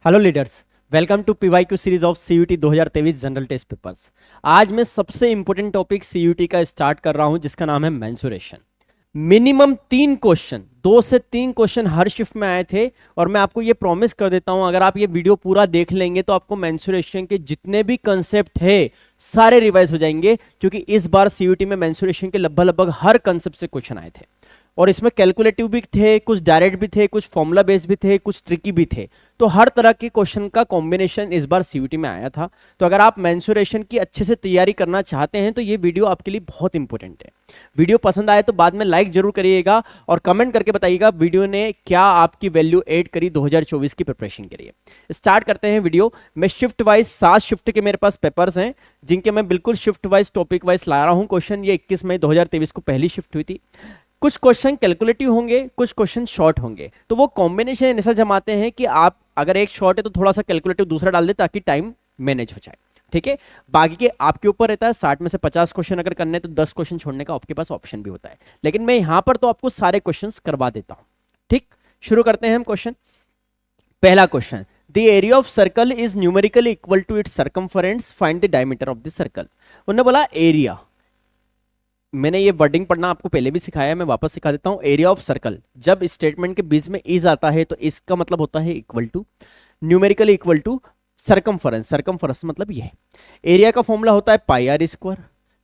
Hello leaders, welcome to PYQ series of CUET 2023 general test papers. आज मैं सबसे important topic CUET का start कर रहा हूं जिसका नाम है मेंसुरेशन। मिनिमम 3 क्वेश्चन, 2 से 3 क्वेश्चन हर शिफ्ट में आए थे और मैं आपको ये प्रॉमिस कर देता हूं अगर आप ये वीडियो पूरा देख लेंगे तो आपको मेंसुरेशन के जितने भी कंसेप्ट है सारे रिवाइज हो जाएंगे, क्योंकि इस बार सीयूटी में मेंसुरेशन के लगभग हर कंसेप्ट से क्वेश्चन आए थे और इसमें कैलकुलेटिव भी थे, कुछ डायरेक्ट भी थे, कुछ फॉर्मूला बेस्ड भी थे, कुछ ट्रिकी भी थे। तो हर तरह के क्वेश्चन का कॉम्बिनेशन इस बार सीयूटी में आया था। तो अगर आप मेंसुरेशन की अच्छे से तैयारी करना चाहते हैं तो ये वीडियो आपके लिए बहुत इंपॉर्टेंट है। वीडियो पसंद आए तो बाद में लाइक जरूर करिएगा और कमेंट करके बताइएगा वीडियो ने क्या आपकी वैल्यू ऐड करी 2024 की प्रिपरेशन के लिए। स्टार्ट करते हैं वीडियो। मैं शिफ्ट वाइज 7 शिफ्ट के मेरे पास पेपर्स हैं जिनके मैं बिल्कुल शिफ्ट वाइज टॉपिक वाइज ला रहा हूं क्वेश्चन। ये 21 मई 2023 को पहली शिफ्ट हुई थी। कुछ क्वेश्चन कैलकुलेटिव होंगे, कुछ क्वेश्चन शॉर्ट होंगे, तो वो कॉम्बिनेशन ऐसा जमाते हैं कि आप अगर एक शॉर्ट है तो थोड़ा सा कैलकुलेटिव दूसरा डाल दे ताकि टाइम मैनेज हो जाए। ठीक है, बाकी के आपके ऊपर रहता है। 60 में से 50 क्वेश्चन अगर करने तो 10 क्वेश्चन छोड़ने का आपके पास ऑप्शन भी होता है, लेकिन मैं यहां पर तो आपको सारे क्वेश्चन करवा देता हूं। ठीक, शुरू करते हैं हम क्वेश्चन। पहला question, the area of circle is numerically equal to its circumference, find the diameter of the circle. उन्होंने बोला एरिया, मैंने ये वर्डिंग पढ़ना आपको पहले भी सिखाया है, मैं वापस सिखा देता हूं। एरिया ऑफ सर्कल, जब स्टेटमेंट के बीच में इज आता है तो इसका मतलब होता है equal to, numerically equal to circumference. Circumference मतलब ये है। एरिया का फॉर्मूला होता है पाई आर स्क्वायर,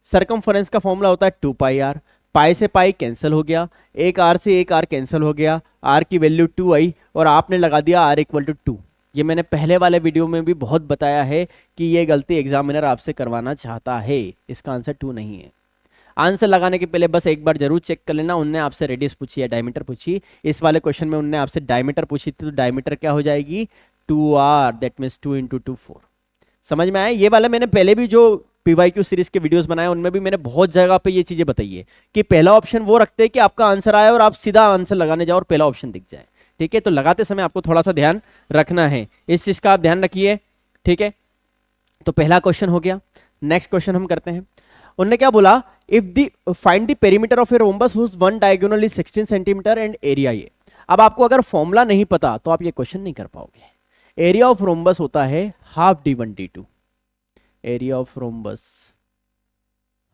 सर्कमफरेंस का फॉर्मूला होता है 2 पाई आर। पाई से पाई कैंसिल हो गया, एक आर से एक आर कैंसिल हो गया, आर की वैल्यू 2 आई और आपने लगा दिया आर इक्वल टू 2। ये मैंने पहले वाले वीडियो में भी बहुत बताया है कि ये गलती एग्जामिनर आपसे करवाना चाहता है। इसका आंसर 2 नहीं है। आंसर लगाने के पहले बस एक बार जरूर चेक कर लेना, उनने आपसे रेडियस पूछी या डायमीटर पूछी। इस वाले क्वेश्चन में उनने आपसे डायमीटर पूछी थी, तो डायमीटर क्या हो जाएगी 2r, दैट मीन्स 2 × 2 4। समझ में आया? ये वाला मैंने पहले भी जो पीवाईक्यू सीरीज के वीडियोस बनाए उनमें भी मैंने बहुत जगह पे ये चीजें बताई है कि पहला ऑप्शन वो रखते हैं कि आपका आंसर आए और आप सीधा आंसर लगाने जाओ और पहला ऑप्शन दिख जाए। ठीक है, तो लगाते समय आपको थोड़ा सा ध्यान रखना है, इस चीज का आप ध्यान रखिए। ठीक है, तो पहला क्वेश्चन हो गया। नेक्स्ट क्वेश्चन हम करते हैं। उन्होंने क्या बोला, if the find the perimeter of a rhombus whose one diagonal is 16 centimetre and area ये। अब आपको अगर फॉर्मूला नहीं पता तो आप ये क्वेश्चन नहीं कर पाओगे। एरिया ऑफ रोम्बस होता है half d1 d2। Area of rhombus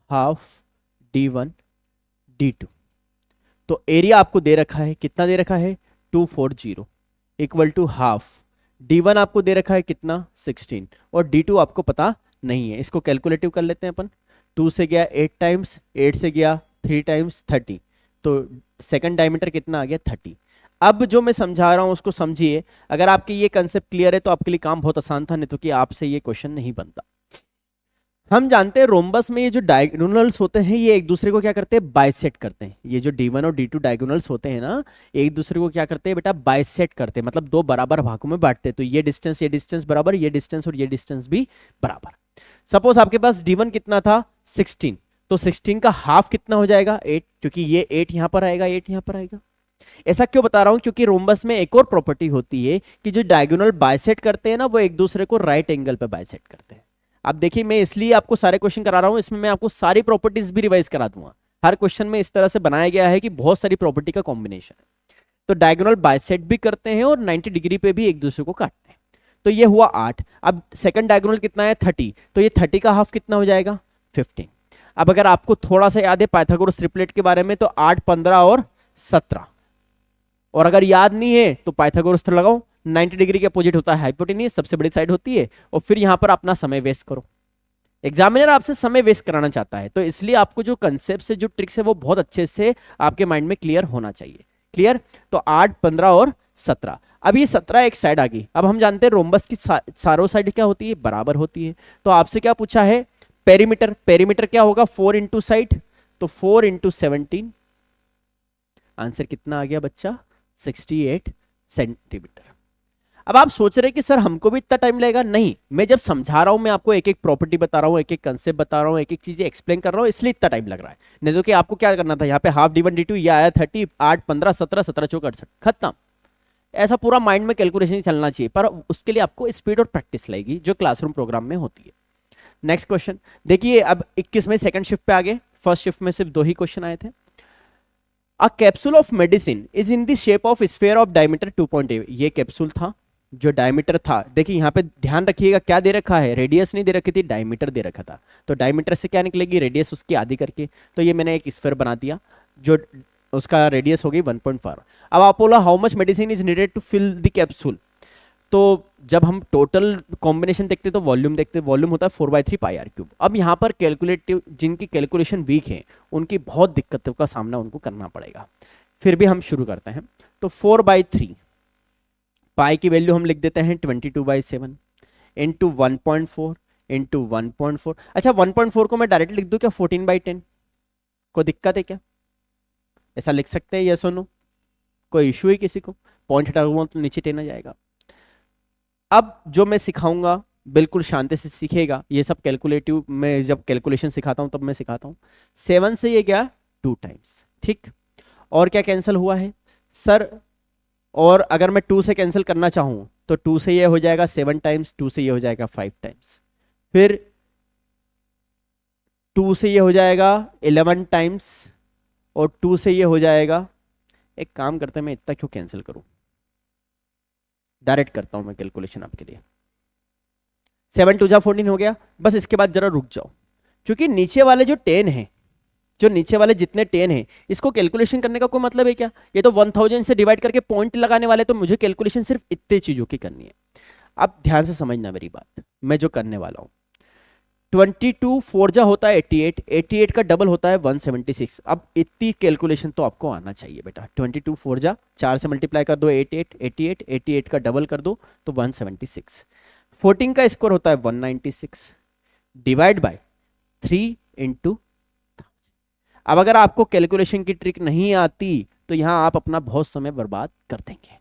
half d1 d2। तो एरिया आपको दे रखा है, कितना दे रखा है 240 इक्वल टू हाफ। d1 आपको दे रखा है कितना 16 और d2 आपको पता नहीं है। इसको कैलकुलेटिव कर लेते हैं अपन। 2 से गया 8 टाइम्स, 8 से गया 3 टाइम्स 30, तो सेकंड डायमीटर कितना आ गया 30। अब जो मैं समझा रहा हूं उसको समझिए। अगर आपके ये कंसेप्ट क्लियर है तो आपके लिए काम बहुत आसान था, नहीं तो कि आपसे ये क्वेश्चन नहीं बनता। हम जानते हैं रोम्बस में ये जो डायगोनल्स होते हैं ये एक दूसरे को क्या करते हैं, बाइसेट करते हैं। ये जो d1 और d2 डायगोनल्स होते हैं ना, एक दूसरे को क्या करते हैं बेटा, बाइसेट करते हैं, मतलब दो बराबर भागों में बांटते हैं। तो ये डिस्टेंस बराबर, ये डिस्टेंस और ये डिस्टेंस भी बराबर। सपोज आपके पास d1 कितना था 16, तो 16 का हाफ कितना हो जाएगा 8, क्योंकि ये 8 यहां पर आएगा, 8 यहां पर आएगा। ऐसा क्यों बता रहा हूं, क्योंकि रोम्बस में एक और प्रॉपर्टी होती है कि जो डायगोनल बाइसेट करते हैं ना वो एक दूसरे को राइट एंगल पे बाइसेट करते हैं। अब देखिए, मैं इसलिए आपको सारे क्वेश्चन करा रहा हूं, इसमें मैं आपको सारी प्रॉपर्टीज भी रिवाइज करा दूंगा। हर क्वेश्चन में इस तरह से बनाया गया है कि बहुत सारी प्रॉपर्टी का कॉम्बिनेशन है। तो डायगोनल बाइसेट भी करते हैं और 90 डिग्री पे भी एक दूसरे को काटते हैं। तो ये हुआ 8। अब सेकंड डायगोनल कितना है 30, तो ये 30 का हाफ कितना हो जाएगा 15। अब अगर आपको थोड़ा सा याद है पाइथागोरस ट्रिपलेट के बारे में तो 8, 15 और 17, और अगर याद नहीं है तो पाइथागोरस तो लगाओ। 90 डिग्री के अपोजिट होता है हाइपोटेन्यूज, सबसे बड़ी साइड होती है, और फिर यहां पर अपना समय वेस्ट करो। एग्जामिनर आपसे समय वेस्ट कराना चाहता है, तो इसलिए आपको जो कंसेप्ट है, जो ट्रिक्स है, वो बहुत अच्छे से आपके माइंड में क्लियर होना चाहिए। क्लियर? तो 8, 15 और 17। अब ये 17 एक साइड आ गई। अब हम जानते हैं रोम्बस की चारों साइड क्या होती है, बराबर होती है। तो आपसे क्या पूछा है, पेरीमीटर। पेरीमीटर क्या होगा 4 इंटू साइड, तो 4 इंटू 17। आंसर कितना आ गया बच्चा 68 सेंटीमीटर। अब आप सोच रहे हैं कि सर हमको भी इतना टाइम लगेगा। नहीं, मैं जब समझा रहा हूं, मैं आपको एक एक प्रॉपर्टी बता रहा हूं, एक एक कंसेप्ट बता रहा हूं, एक एक चीजें एक्सप्लेन कर रहा हूं, इसलिए इतना टाइम लग रहा है। नहीं तो कि आपको क्या करना था, यहाँ पे हाफ d1 d2, ये आया 30, 8, 15, 17, 17 चौक 68, खत्म। ऐसा पूरा माइंड में कैलकुलेशन चलना चाहिए, पर उसके लिए आपको स्पीड और प्रैक्टिस लगेगी जो क्लासरूम प्रोग्राम में होती है। नेक्स्ट क्वेश्चन देखिए। अब 21 में सेकंड शिफ्ट पे आ गए, फर्स्ट शिफ्ट में सिर्फ 2 ही क्वेश्चन आए थे। A capsule of medicine is in the shape of sphere of diameter 2.8। ये कैप्सूल था, जो डायमीटर था, देखिए यहाँ पे ध्यान रखिएगा क्या दे रखा है, रेडियस नहीं दे रखी थी, डायमीटर दे रखा था। तो डायमीटर से क्या निकलेगी, रेडियस उसकी आधी करके, तो ये मैंने एक स्फीयर बना दिया जो उसका रेडियस हो गई 1.4। अब आप बोला how much medicine is needed to fill the capsule. तो जब हम टोटल कॉम्बिनेशन देखते तो वॉल्यूम देखते, वॉल्यूम होता है 4/3 पाई आर क्यूब। अब यहाँ पर कैलकुलेटिव जिनकी कैलकुलेशन वीक है उनकी बहुत दिक्कतों का सामना उनको करना पड़ेगा। फिर भी हम शुरू करते हैं। तो 4/3 पाई की वैल्यू हम लिख देते हैं 22/7 इंटू 1.4 इंटू 1.4। अच्छा 1.4 को मैं डायरेक्ट लिख दूं क्या 14/10? कोई दिक्कत है क्या? ऐसा लिख सकते हैं, यस और नो? कोई इशू है किसी को? पॉइंट हटाऊंगा तो नीचे 10 आ जाएगा। अब जो मैं सिखाऊंगा बिल्कुल शांति से सीखेगा। ये सब कैलकुलेटिव में जब कैलकुलेशन सिखाता हूं तब मैं सिखाता हूं। 7 से ये गया 2 टाइम्स, ठीक। और क्या कैंसिल हुआ है सर? और अगर मैं 2 से कैंसिल करना चाहूं तो 2 से ये हो जाएगा 7 टाइम्स, 2 से ये हो जाएगा 5 टाइम्स, फिर 2 से ये हो जाएगा 11 टाइम्स, और 2 से ये हो जाएगा, एक काम करते हैं मैं इतना क्यों कैंसिल करूं, डायरेक्ट करता हूं मैं कैलकुलेशन आपके लिए। 7 2 जा 14 हो गया। बस इसके बाद जरा रुक जाओ, क्योंकि नीचे वाले जो 10 है, जो नीचे वाले जितने 10 हैं, इसको कैलकुलेशन करने का कोई मतलब है क्या? ये तो 1000 से डिवाइड करके पॉइंट लगाने वाले, तो मुझे कैलकुलेशन सिर्फ इतने चीजों की करनी है। अब ध्यान से समझना मेरी बात, मैं जो करने वाला हूं। 22 4 जा होता है 88, 88 का डबल होता है 176। अब इतनी कैलकुलेशन तो आपको आना चाहिए बेटा। 22 4 जा 4 से मल्टीप्लाई कर दो 88, 88, 88 का डबल कर दो तो 176। 14 का स्क्वायर होता है 196 डिवाइड बाय 3 इंटू। अब अगर आपको कैलकुलेशन की ट्रिक नहीं आती तो यहां आप अपना बहुत समय बर्बाद कर देंगे।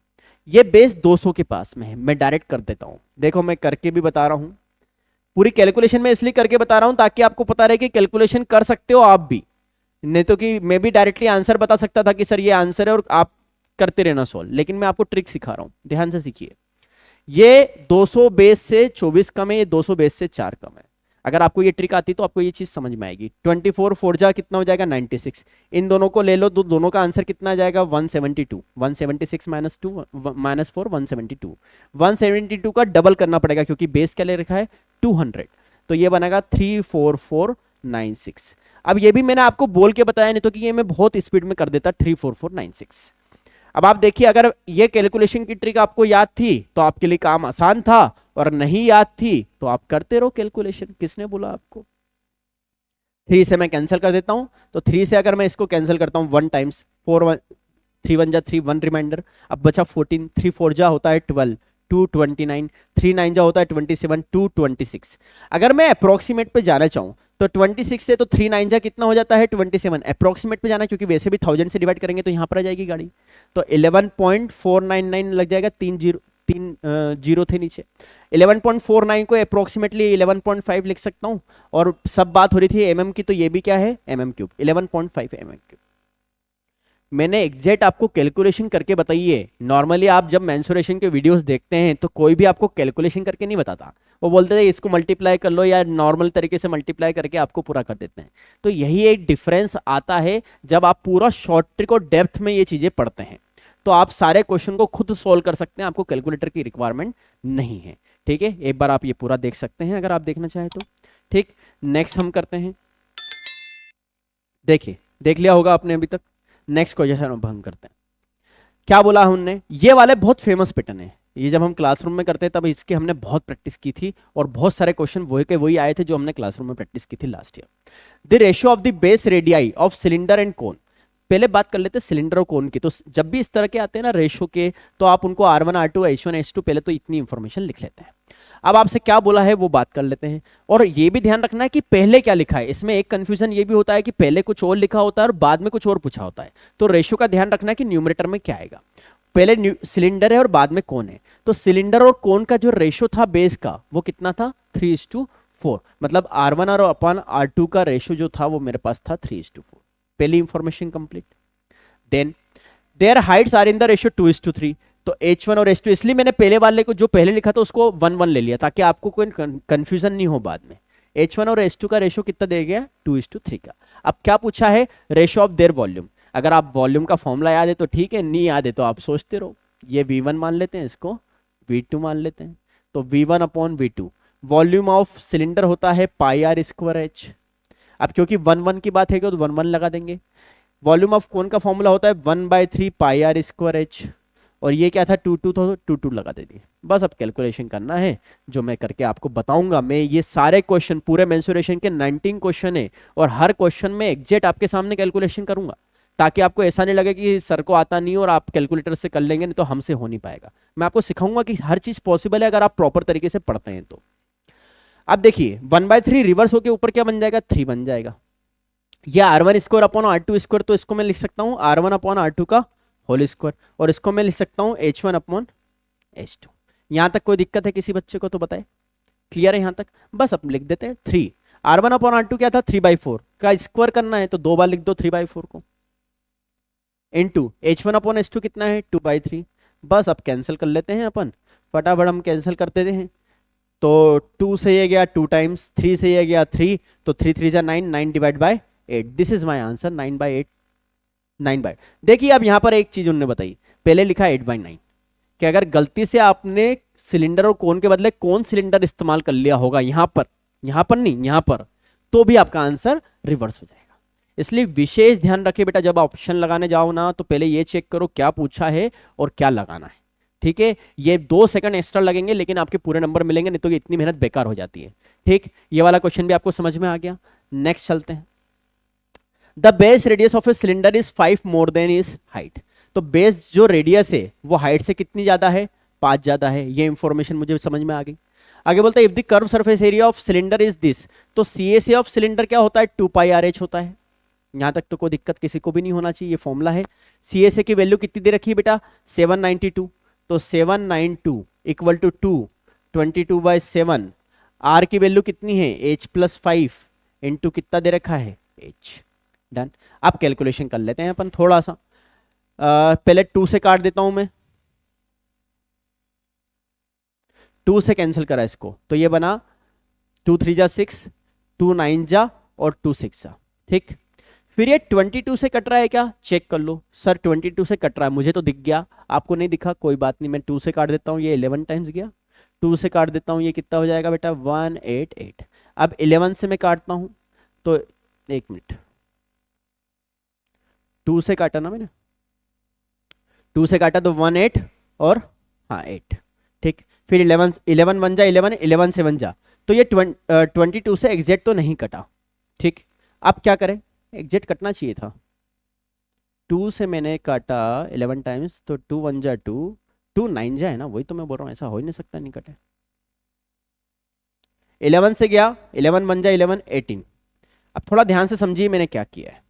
ये बेस 200 के पास में है, मैं डायरेक्ट कर देता हूं। देखो मैं करके भी बता रहा हूं, पूरी कैलकुलेशन में इसलिए करके बता रहा हूं ताकि आपको पता रहे कि कैलकुलेशन कर सकते हो आप भी, नहीं तो कि मैं भी डायरेक्टली आंसर बता सकता था कि सर ये आंसर है और आप करते रहना सॉल्व, लेकिन मैं आपको ट्रिक सिखा रहा हूं, ध्यान से सीखिए। ये 200 बेस से 24 कम है, ये 200 बेस से 4 कम है। अगर आपको ये ट्रिक आती तो आपको ये चीज समझ में आएगी। 24 4 जा कितना हो जाएगा 96, इन दोनों को ले लो तो दोनों का आंसर कितना आ जाएगा 172, 176 माइनस 2 माइनस 4 172। 172 का डबल करना पड़ेगा क्योंकि बेस क्या ले रखा है 200, तो ये बनेगा 34496। अब ये भी मैंने आपको बोल के बताया, नहीं तो कि ये मैं बहुत स्पीड में कर देता 34496। अब आप देखिए अगर ये कैलकुलेशन की ट्रिक आपको याद थी तो आपके लिए काम आसान था, और नहीं याद थी तो आप करते रहो कैलकुलेशन। किसने बोला आपको? 3 से मैं कैंसिल कर देता हूं, तो 3 से अगर मैं इसको कैंसिल करता हूं 1 टाइम्स 4 1 3 1 जा 3 1 रिमाइंडर, अब बचा 14, 3 4 जा होता है 12 2 29, 3 9 जा होता है 27 2 26। अगर मैं अप्रोक्सीमेट पे जाना चाहूं तो 26 से तो 3 9 जा कितना हो जाता है 27, अप्रोक्सीमेट पे जाना क्योंकि वैसे भी 1000 से डिवाइड करेंगे तो यहां पर आ जाएगी गाड़ी, तो 11.499 लग जाएगा। 3 जीरो थे नीचे, 11.49 को अप्रोक्सीमेटली 11.5 लिख सकता हूं, और सब बात हो रही थी एमएम की, तो ये भी क्या है एमएम क्यूब, 11.5 एमएम क्यूब। मैंने एग्जैक्ट आपको कैलकुलेशन करके बताइए। नॉर्मली आप जब मेंसुरेशन के वीडियोस देखते हैं तो कोई भी आपको कैलकुलेशन करके नहीं बताता, वो बोलते थे इसको मल्टीप्लाई कर लो, या नॉर्मल तरीके से मल्टीप्लाई करके आपको पूरा कर देते हैं। तो यही एक डिफरेंस आता है जब आप पूरा शॉर्ट ट्रिक और डेप्थ में ये चीजें पढ़ते हैं, तो आप सारे क्वेश्चन को खुद सोल्व कर सकते हैं, आपको कैलकुलेटर की रिक्वायरमेंट नहीं है। ठीक है, एक बार आप ये पूरा देख सकते हैं अगर आप देखना चाहें तो। ठीक, नेक्स्ट हम करते हैं, देखिए देख लिया होगा आपने अभी तक। नेक्स्ट क्वेश्चन हम भंग करते हैं। क्या बोला हमने, ये वाले बहुत फेमस पैटर्न है, ये जब हम क्लासरूम में करते हैं तब इसके हमने बहुत प्रैक्टिस की थी, और बहुत सारे क्वेश्चन वही के वही आए थे जो हमने क्लासरूम में प्रैक्टिस की थी last year. The ratio of the base radii of cylinder and कोन। पहले बात कर लेते हैं सिलेंडर और कोन की। तो जब भी इस तरह के आते हैं ना रेशो के, तो आप उनको R1 R2 H1 H2 पहले तो इतनी इंफॉर्मेशन लिख लेते हैं। अब आपसे क्या बोला है वो बात कर लेते हैं, और ये भी ध्यान रखना है कि पहले क्या लिखा है। इसमें एक कंफ्यूजन ये भी होता है कि पहले कुछ और लिखा होता है और बाद में कुछ और पूछा होता है, तो रेशो का ध्यान रखना है कि न्यूमरेटर में क्या आएगा। पहले सिलेंडर है और बाद में कोन है, तो सिलेंडर और कोन का जो रेशो था बेस का वो कितना था 3:4, मतलब R1 और अपन R2 का रेशो जो था वो मेरे पास था 3:4। पहली information complete. Then their heights are in the ratio 2:3, तो H1 और H2, इसलिए मैंने पहले वाले को जो पहले लिखा था उसको 1 1 ले लिया ताकि आपको कोई कंफ्यूजन नहीं हो बाद में। H1 और H2 का रेशियो कितना दे गया 2:3 का। अब क्या पूछा है, रेशियो ऑफ देयर वॉल्यूम। अगर आप वॉल्यूम का फॉर्मूला याद है तो ठीक है, नहीं याद है तो आप सोचते रहो। ये V1 मान लेते हैं, इसको V2 मान लेते हैं, तो V1 upon V2। Volume of cylinder होता है पाई आर स्क्वायर एच। अब क्योंकि 1 की बात है तो 1 लगा देंगे। वॉल्यूम ऑफ कोन का फॉर्मूला होता है 1/3 पाई आर स्क्वायर एच, और ये क्या था 2 तो 2 लगा दे दिए। बस अब कैलकुलेशन करना है जो मैं करके आपको बताऊंगा। मैं ये सारे क्वेश्चन पूरे मेंसुरेशन के 19 क्वेश्चन है, और हर क्वेश्चन में एग्जैक्ट आपके सामने कैलकुलेशन करूंगा, ताकि आपको ऐसा नहीं लगे कि सर को आता नहीं और आप कैलकुलेटर से कर लेंगे, नहीं तो हमसे हो नहीं पाएगा। मैं आपको सिखाऊंगा कि हर चीज पॉसिबल है अगर आप प्रॉपर तरीके से पढ़ते हैं तो। अब देखिए 1/3 रिवर्स होके ऊपर क्या बन जाएगा, 3 बन जाएगा। ये R1 square upon R2 square, तो इसको मैं लिख सकता हूँ R1 अपॉन R2 का होल स्क्वायर, और इसको मैं लिख सकता हूँ H1 अपॉन H2। यहां तक कोई दिक्कत है किसी बच्चे को तो बताए, क्लियर है यहां तक? बस अब लिख देते हैं 3। R1 अपॉन R2 क्या था, 3/4 का स्क्वायर करना है तो 2 बार लिख दो 3/4 को, इनटू H1 अपॉन H2 कितना है, 2/3। बस अब कैंसिल कर लेते हैं अपन, फटाफट हम कैंसिल कर देते हैं। तो 2 से ये गया 2 टाइम्स, 3 से ये गया 3, तो 3 3 जा 9, 9 divide by 8। This is my answer, 9/8, 9/8। देखिए अब यहां पर एक चीज उन्होंने बताई, पहले लिखा 8/9, कि अगर गलती से आपने सिलेंडर और कोन के बदले कौन सिलेंडर इस्तेमाल कर लिया होगा यहां पर नहीं, यहां पर, तो भी आपका आंसर रिवर्स हो जाएगा। इसलिए विशेष ध्यान रखिए बेटा, जब ऑप्शन लगाने जाओ ना तो पहले ये चेक करो क्या पूछा है और क्या लगाना है, ठीक है? ये 2 सेकंड एक्स्ट्रा लगेंगे लेकिन आपके पूरे नंबर मिलेंगे, नहीं तो इतनी मेहनत बेकार हो जाती है, ठीक? ये वाला क्वेश्चन भी आपको समझ में आ गया। नेक्स्ट चलते हैं। The base radius of a cylinder is 5 more than is height. तो बेस जो रेडियस है वो हाइट से कितनी ज्यादा है, 5 ज्यादा है। ये इंफॉर्मेशन मुझे समझ में आ गई। आगे बोलता है if the curve surface area of cylinder is this, तो CSA ऑफ सिलेंडर क्या होता है, 2πRH होता है। यहां तक तो कोई दिक्कत किसी को भी नहीं होना चाहिए, ये फॉर्मूला है। CSA की वैल्यू कितनी दे रखी है बेटा, 792, तो 792 इक्वल टू 2, 22/7। R की वैल्यू कितनी है, H+5 इंटू कितना दे रखा है, H। डन। अब कैलकुलेशन कर लेते हैं अपन थोड़ा सा। पहले 2 से काट देता हूं मैं, 2 से कैंसिल करा इसको, तो ये बना 2 3 जा 6, 2 9 जा और 2 6 जा, ठीक? फिर ये 22 से कट रहा है क्या, चेक कर लो। सर 22 से कट रहा है, मुझे तो दिख गया, आपको नहीं दिखा, कोई बात नहीं, मैं 2 से काट देता हूँ, ये 11 टाइम्स गया। 2 से काट देता हूँ, ये कितना हो जाएगा बेटा, 188। अब 11 से मैं काटता हूँ तो 1 मिनट, 2 से काटा ना मैंने, 2 से काटा तो 18 और हाँ 8, ठीक? फिर 11 बन जा, 11 से बन जा, तो ये 22 से एग्जैक्ट तो नहीं कटा, ठीक? अब क्या करें, एग्जैक्ट कटना चाहिए था। 2 से मैंने काटा 11 टाइम्स, तो 2 1 जा 2, 2 9 जा है ना, वही तो मैं बोल रहा हूँ, ऐसा हो ही नहीं सकता नहीं कटे। 11 से गया, 11 बन जा 11, 18। अब थोड़ा ध्यान से समझिए मैंने क्या किया है।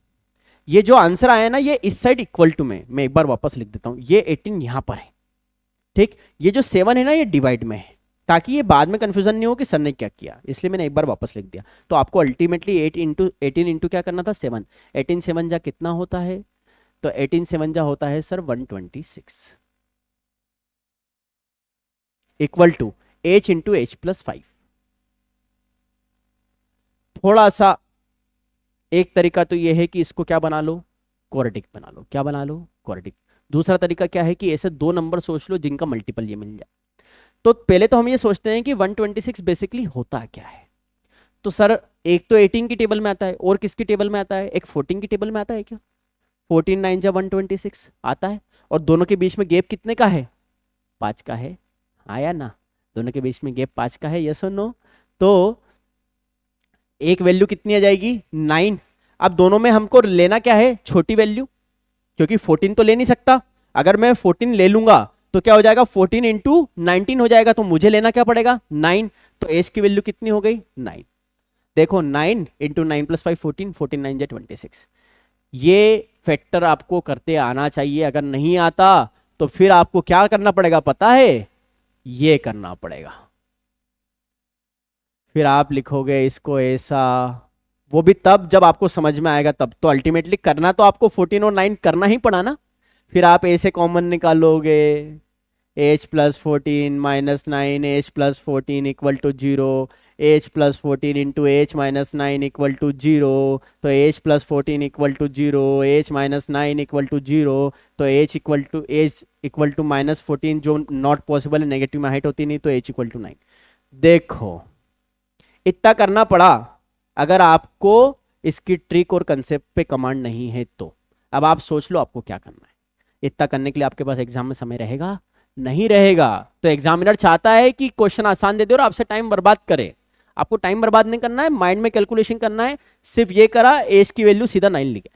ये जो आंसर आया ना, ये इस साइड इक्वल टू में, मैं एक बार वापस लिख देता हूँ, ये 18 यहां पर है, ठीक? ये जो 7 है ना, ये डिवाइड में है, ताकि ये बाद में कंफ्यूजन नहीं हो कि सर ने क्या किया, इसलिए मैंने एक बार वापस लिख दिया। तो आपको अल्टीमेटली 18 इंटू क्या करना था, 7। 18 7 जा कितना होता है, तो 18 7 जा होता है sir 126, equal to H into H+5। थोड़ा सा एक तरीका तो ये है कि इसको क्या बना लो, क्वाड्रेटिक बना लो। क्या बना लो, क्वाड्रेटिक। दूसरा तरीका क्या है कि ऐसे 2 नंबर सोच लो जिनका मल्टीपल ये मिल जाए। तो पहले तो हम ये सोचते हैं कि 126 बेसिकली होता क्या है। तो सर एक तो 18 की टेबल में आता है, और किसकी टेबल में आता है, एक 14 की टेबल में आता है क्या, 14 9 जा 126 आता है, और दोनों के बीच में गैप कितने का है, 5 का है, आया ना? दोनों के बीच में गैप 5 का है, यस और नो? तो एक वैल्यू कितनी आ जाएगी, 9। अब दोनों में हमको लेना क्या है, छोटी वैल्यू, क्योंकि 14 तो ले नहीं सकता। अगर मैं 14 ले लूंगा तो क्या हो जाएगा, 14 इंटू 19 हो जाएगा, तो मुझे लेना क्या पड़ेगा, 9। तो एच की वैल्यू कितनी हो गई, 9। देखो 9 इंटू 9 + 5 14, 14 9 जा 26। ये फैक्टर आपको करते आना चाहिए, अगर नहीं आता तो फिर आपको क्या करना पड़ेगा पता है, ये करना पड़ेगा। फिर आप लिखोगे इसको ऐसा, वो भी तब जब आपको समझ में आएगा तब। तो अल्टीमेटली करना तो आपको 14 और 9 करना ही पड़ा ना। फिर आप ऐसे कॉमन निकालोगे, H+14 - 9 H+14 equal to 0, H plus 14 into H minus 9 equal to 0, तो H plus 14 equal to 0, H minus 9 equal to 0, तो एच इक्वल टू माइनस 14 जो नॉट पॉसिबल है, नेगेटिव में हाइट होती नहीं, तो एच इक्वल टू 9। देखो इतना करना पड़ा, अगर आपको इसकी ट्रिक और कंसेप्ट पे कमांड नहीं है तो। अब आप सोच लो आपको क्या करना है। इतना करने के लिए आपके पास एग्जाम में समय रहेगा? नहीं रहेगा। तो एग्जामिनर चाहता है कि क्वेश्चन आसान दे दे और आपसे टाइम बर्बाद करे। आपको टाइम बर्बाद नहीं करना है, माइंड में कैलकुलेशन करना है। सिर्फ ये करा, एच की वैल्यू सीधा 9 लिखे।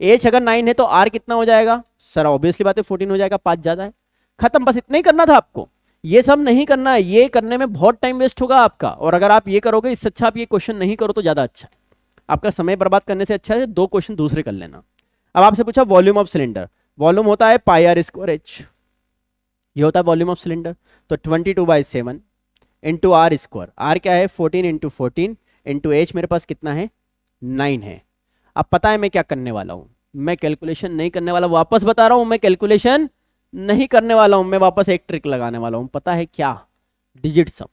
एच अगर 9 है तो आर कितना हो जाएगा सर? ऑब्वियसली बात है 14 हो जाएगा, 5 ज्यादा है, खत्म। बस इतना ही करना था आपको, ये सब नहीं करना है। ये करने में बहुत टाइम वेस्ट होगा आपका, और अगर आप ये करोगे, इससे अच्छा आप ये क्वेश्चन नहीं करो तो ज्यादा अच्छा है। आपका समय बर्बाद करने से अच्छा है 2 क्वेश्चन दूसरे कर लेना। अब आपसे पूछा वॉल्यूम ऑफ सिलेंडर, वॉल्यूम होता है पाई आर स्क्वायर एच, ये होता है वॉल्यूम ऑफ सिलेंडर। तो 22/7 इंटू आर स्क्वायर, आर क्या है 14 इंटू 14 इंटू एच मेरे पास कितना है 9 है। अब पता है मैं क्या करने वाला हूं, मैं कैलकुलेशन नहीं करने वाला, वापस बता रहा हूं मैं कैलकुलेशन नहीं करने वाला हूं। मैं वापस एक ट्रिक लगाने वाला हूं, पता है क्या? डिजिट सम।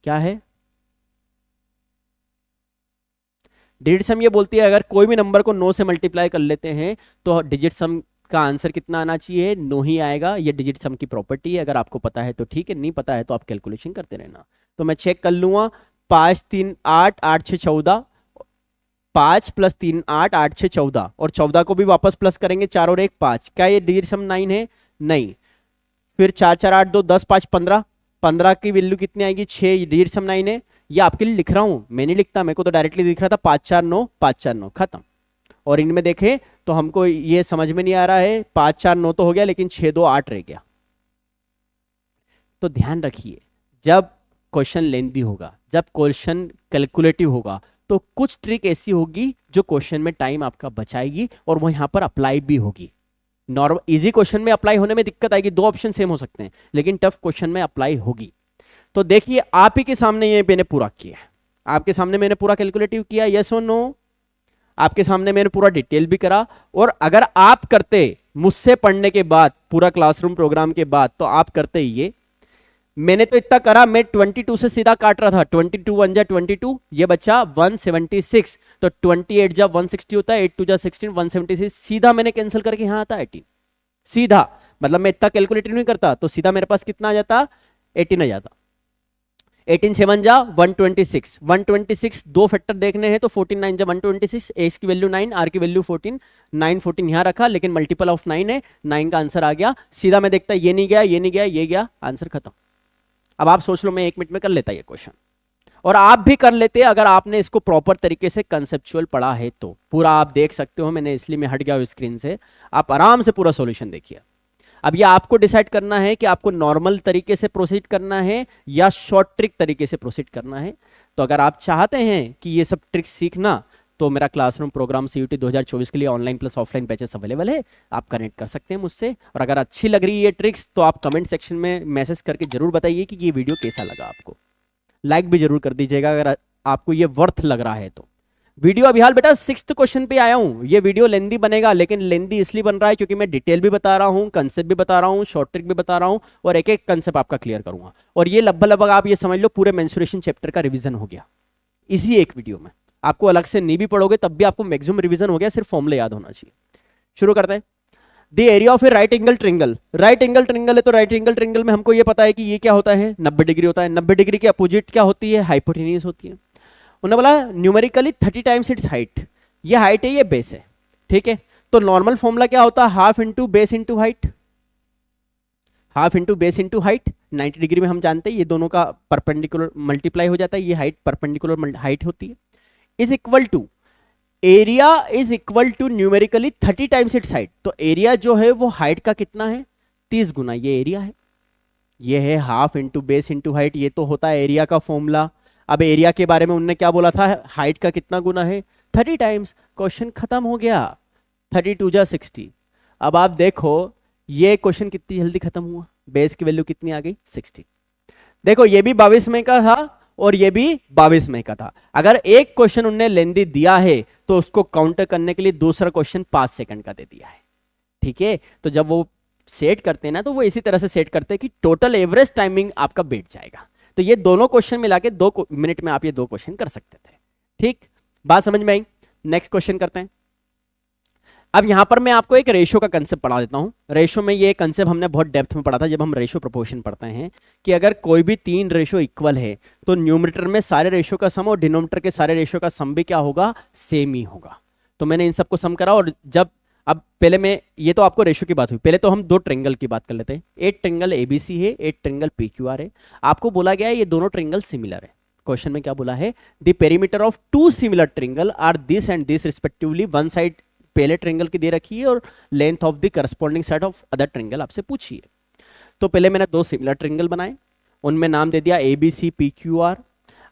क्या है डिजिट सम? ये बोलती है अगर कोई भी नंबर को 9 से मल्टीप्लाई कर लेते हैं तो डिजिट सम का आंसर कितना आना चाहिए? 9 ही आएगा। ये डिजिट सम की प्रॉपर्टी है, अगर आपको पता है तो ठीक है, नहीं पता है तो आप कैलकुलेशन करते रहना। तो मैं चेक कर लूंगा, 5 3 8 8 6 14, 5 प्लस 3 8 8 6 14, और 14 को भी वापस प्लस करेंगे, 4 और 1 5। क्या ये डिजिट सम 9 है? नहीं। फिर 4 4 8 2 10 5 15, 15 की वैल्यू कितनी आएगी 6, डिजिट सम 9 है। ये आपके लिए लिख रहा हूं, मैं नहीं लिखता, मेरे को तो डायरेक्टली दिख रहा था 5 4 9 5 4 9, खत्म। और इनमें देखें तो हमको ये समझ में नहीं आ रहा है, 5 4 9 तो हो गया, लेकिन 6 2 8 रह गया। तो ध्यान रखिए, जब क्वेश्चन लेंथी होगा, जब क्वेश्चन कैलकुलेटिव होगा, तो कुछ ट्रिक ऐसी होगी जो क्वेश्चन में टाइम आपका बचाएगी और वो यहां पर अप्लाई भी होगी। नॉर्मल इजी क्वेश्चन में अप्लाई होने में दिक्कत आएगी, 2 ऑप्शन सेम हो सकते हैं, लेकिन टफ क्वेश्चन में अप्लाई होगी। तो देखिए आप ही के सामने ये मैंने पूरा किया है, आपके सामने मैंने पूरा कैलकुलेटिव किया, यस और नो, आपके सामने मैंने पूरा डिटेल भी करा। और अगर आप करते मुझसे पढ़ने के बाद, पूरा क्लासरूम प्रोग्राम के बाद, तो आप करते ये, मैंने तो इतना करा, मैं 22 से सीधा काट रहा था, 22 1 जा 22, ये बचा 176, तो 28 जा 160 होता है, 8 2 जा 16, 176, सीधा मैंने कैंसिल करके यहाँ आता 18, सीधा। मतलब मैं इतना कैलकुलेट नहीं करता, तो सीधा मेरे पास कितना आ जाता 18 आ जाता। 18 7 जा 126, 126 दो फैक्टर देखने हैं तो 14 9 जा 126, एच की वैल्यू 9, आर की वैल्यू 14, 9 14 यहां रखा, लेकिन मल्टीपल ऑफ 9 है, 9 का आंसर आ गया। सीधा मैं देखता ये नहीं गया, ये नहीं गया, ये गया, आंसर खत्म। अब आप सोच लो मैं 1 मिनट में कर लेता ये क्वेश्चन, और आप भी कर लेते अगर आपने इसको प्रॉपर तरीके से कंसेप्चुअल पढ़ा है तो। पूरा आप देख सकते हो, मैंने इसलिए मैं हट गया स्क्रीन से, आप आराम से पूरा सॉल्यूशन देखिए। अब ये आपको डिसाइड करना है कि आपको नॉर्मल तरीके से प्रोसीड करना है या शॉर्ट ट्रिक तरीके से प्रोसीड करना है। तो अगर आप चाहते हैं कि ये सब ट्रिक्स सीखना, तो मेरा क्लासरूम प्रोग्राम सीयूटी 2024 के लिए online plus offline batches available है, आप कनेक्ट कर सकते हैं मुझसे। और अगर अच्छी लग रही है ये ट्रिक्स तो आप कमेंट सेक्शन में मैसेज करके जरूर बताइए कि ये वीडियो कैसा लगा आपको। लाइक भी जरूर कर दीजिएगा अगर आपको ये वर्थ लग रहा है तो। वीडियो अभी हाल बेटा 6th क्वेश्चन पे आया हूं। ये वीडियो लेंदी बनेगा, लेकिन लेंदी इसलिए बन रहा है क्योंकि मैं डिटेल भी बता रहा हूं, कंसेप्ट भी बता रहा हूं, शॉर्ट ट्रिक भी बता रहा हूं, और एक एक कंसेप्ट आपका क्लियर करूंगा। और ये लगभग आप ये समझ लो पूरे मेंस्ट्रुएशन चैप्टर का रिवीजन हो गया इसी एक वीडियो में। आपको अलग से नहीं भी पढ़ोगे तब भी आपको मैक्सिमम रिवीजन हो गया, सिर्फ फॉर्मूले याद होना चाहिए। शुरू करते हैं। The area of A right angle triangle, right angle triangle है तो राइट एंगल ट्रिंगल में हमको ये पता है कि ये क्या होता है 90 डिग्री होता है। 90 डिग्री के अपोजिट क्या होती है हाइपोटेन्यूज होती है। उन्होंने बोला न्यूमेरिकली 30 टाइम्स इट्स हाइट, ये हाइट है ये बेस है, ठीक है। तो नॉर्मल फॉर्मूला क्या होता है half into base into height, half into base into height. 90 degree में हम जानते हैं ये दोनों का परपेंडिकुलर मल्टीप्लाई हो जाता है, ये हाइट परपेंडिकुलर हाइट होती है। Is equal to area is equal to numerically 30 times its height. तो एरिया जो है वो हाइट का कितना है 30 गुना, ये एरिया है। ये है half into base into height, ये तो होता है एरिया का फॉर्मूला। अब एरिया के बारे में उन्होंने क्या बोला था हाइट का कितना गुना है 30 टाइम्स। क्वेश्चन खत्म हो गया, 32 जा 60। अब आप देखो ये क्वेश्चन कितनी जल्दी खत्म हुआ, बेस की वैल्यू कितनी आ गई 60। देखो ये भी 22 में का था और ये भी 22 में का था। अगर एक क्वेश्चन उन्होंने लेंदी दिया है तो उसको काउंटर करने के लिए दूसरा क्वेश्चन 5 सेकंड का दे दिया है, ठीक है। तो जब वो सेट करते हैं ना तो वो इसी तरह से सेट करते हैं कि टोटल एवरेज टाइमिंग आपका बैठ जाएगा। तो ये दोनों क्वेश्चन मिला के 2 मिनट में आप ये 2 क्वेश्चन कर सकते थे। ठीक, बात समझ में आई? नेक्स्ट क्वेश्चन करते हैं। अब यहां पर मैं आपको एक रेशो का कंसेप्ट पढ़ा देता हूं। रेशो में ये कंसेप्ट हमने बहुत डेप्थ में पढ़ा था जब हम रेशो प्रोपोर्शन पढ़ते हैं, कि अगर कोई भी 3 रेशो इक्वल है तो न्यूमरेटर में सारे रेशो का सम और डिनोमिनेटर के सारे रेशो का सम भी क्या होगा, सेम ही होगा। तो मैंने इन सबको सम करा, और जब अब पहले मैं, ये तो आपको रेशो की बात हुई, पहले तो हम 2 ट्रिंगल की बात कर लेते हैं। एक ट्रिंगल एबीसी है, एक ट्रिंगल पीक्यूआर है। आपको बोला गया है ये दोनों ट्रिंगल सिमिलर है। क्वेश्चन में क्या बोला है, the perimeter of 2 similar triangle are this and this respectively. One side पहले ट्रिंगल की दे रखी है और length of the corresponding side of other triangle आपसे पूछी है। तो पहले मैंने 2 सिमिलर ट्रिंगल बनाए, उनमें नाम दे दिया एबीसी पीक्यूआर।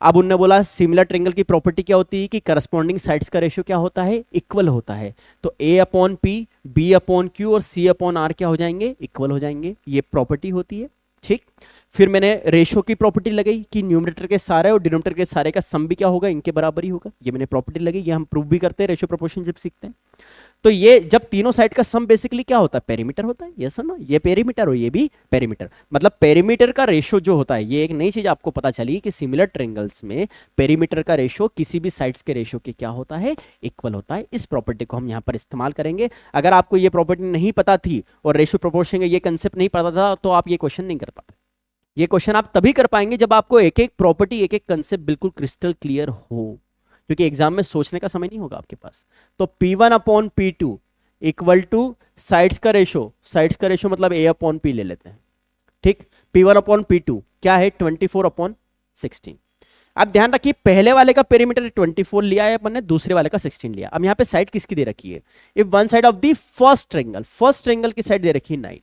अब उनने बोला सिमिलर ट्रिंगल की प्रॉपर्टी क्या होती है कि करस्पॉन्डिंग साइड्स का रेशियो क्या होता है, इक्वल होता है। तो A upon P, B upon Q और सी अपॉन आर क्या हो जाएंगे, इक्वल हो जाएंगे। ये प्रॉपर्टी होती है। ठीक, फिर मैंने रेशो की प्रॉपर्टी लगाई कि न्यूमरेटर के सारे और डिनोमिनेटर के सारे का सम भी क्या होगा, इनके बराबर ही होगा। ये मैंने प्रॉपर्टी लगी, ये हम प्रूव भी करते हैं रेशो प्रोपोर्शन जब सीखते हैं। तो ये जब तीनों साइड का सम बेसिकली क्या होता है, पेरीमीटर होता है। ये सुनो, ये पेरीमीटर और ये भी पेरीमीटर, मतलब पेरीमीटर का रेशो जो होता है, ये एक नई चीज आपको पता चली कि सिमिलर ट्रायंगल्स में पेरीमीटर का रेशो किसी भी साइड्स के रेशो के क्या होता है, इक्वल होता है। इस प्रॉपर्टी को हम यहाँ पर इस्तेमाल करेंगे। अगर आपको ये प्रॉपर्टी नहीं पता थी और रेशो प्रोपोर्शन का ये कंसेप्ट नहीं पता था तो आप ये क्वेश्चन नहीं कर पाते। ये क्वेश्चन आप तभी कर पाएंगे जब आपको एक एक प्रॉपर्टी, एक एक कंसेप्ट बिल्कुल क्रिस्टल क्लियर हो, क्योंकि एग्जाम में सोचने का समय नहीं होगा आपके पास। तो P1 upon P2 equal two sides का रेशो मतलब A अपॉन P ले लेते हैं। ठीक, P1 अपॉन P2 क्या है, 24 अपॉन 16। अब ध्यान रखिए, पहले वाले का पेरीमीटर 24 लिया है अपन ने, दूसरे वाले का 16 लिया। अब यहाँ पे साइड किसकी दे रखी है, if one side of the first triangle की साइड दे रखी है 9,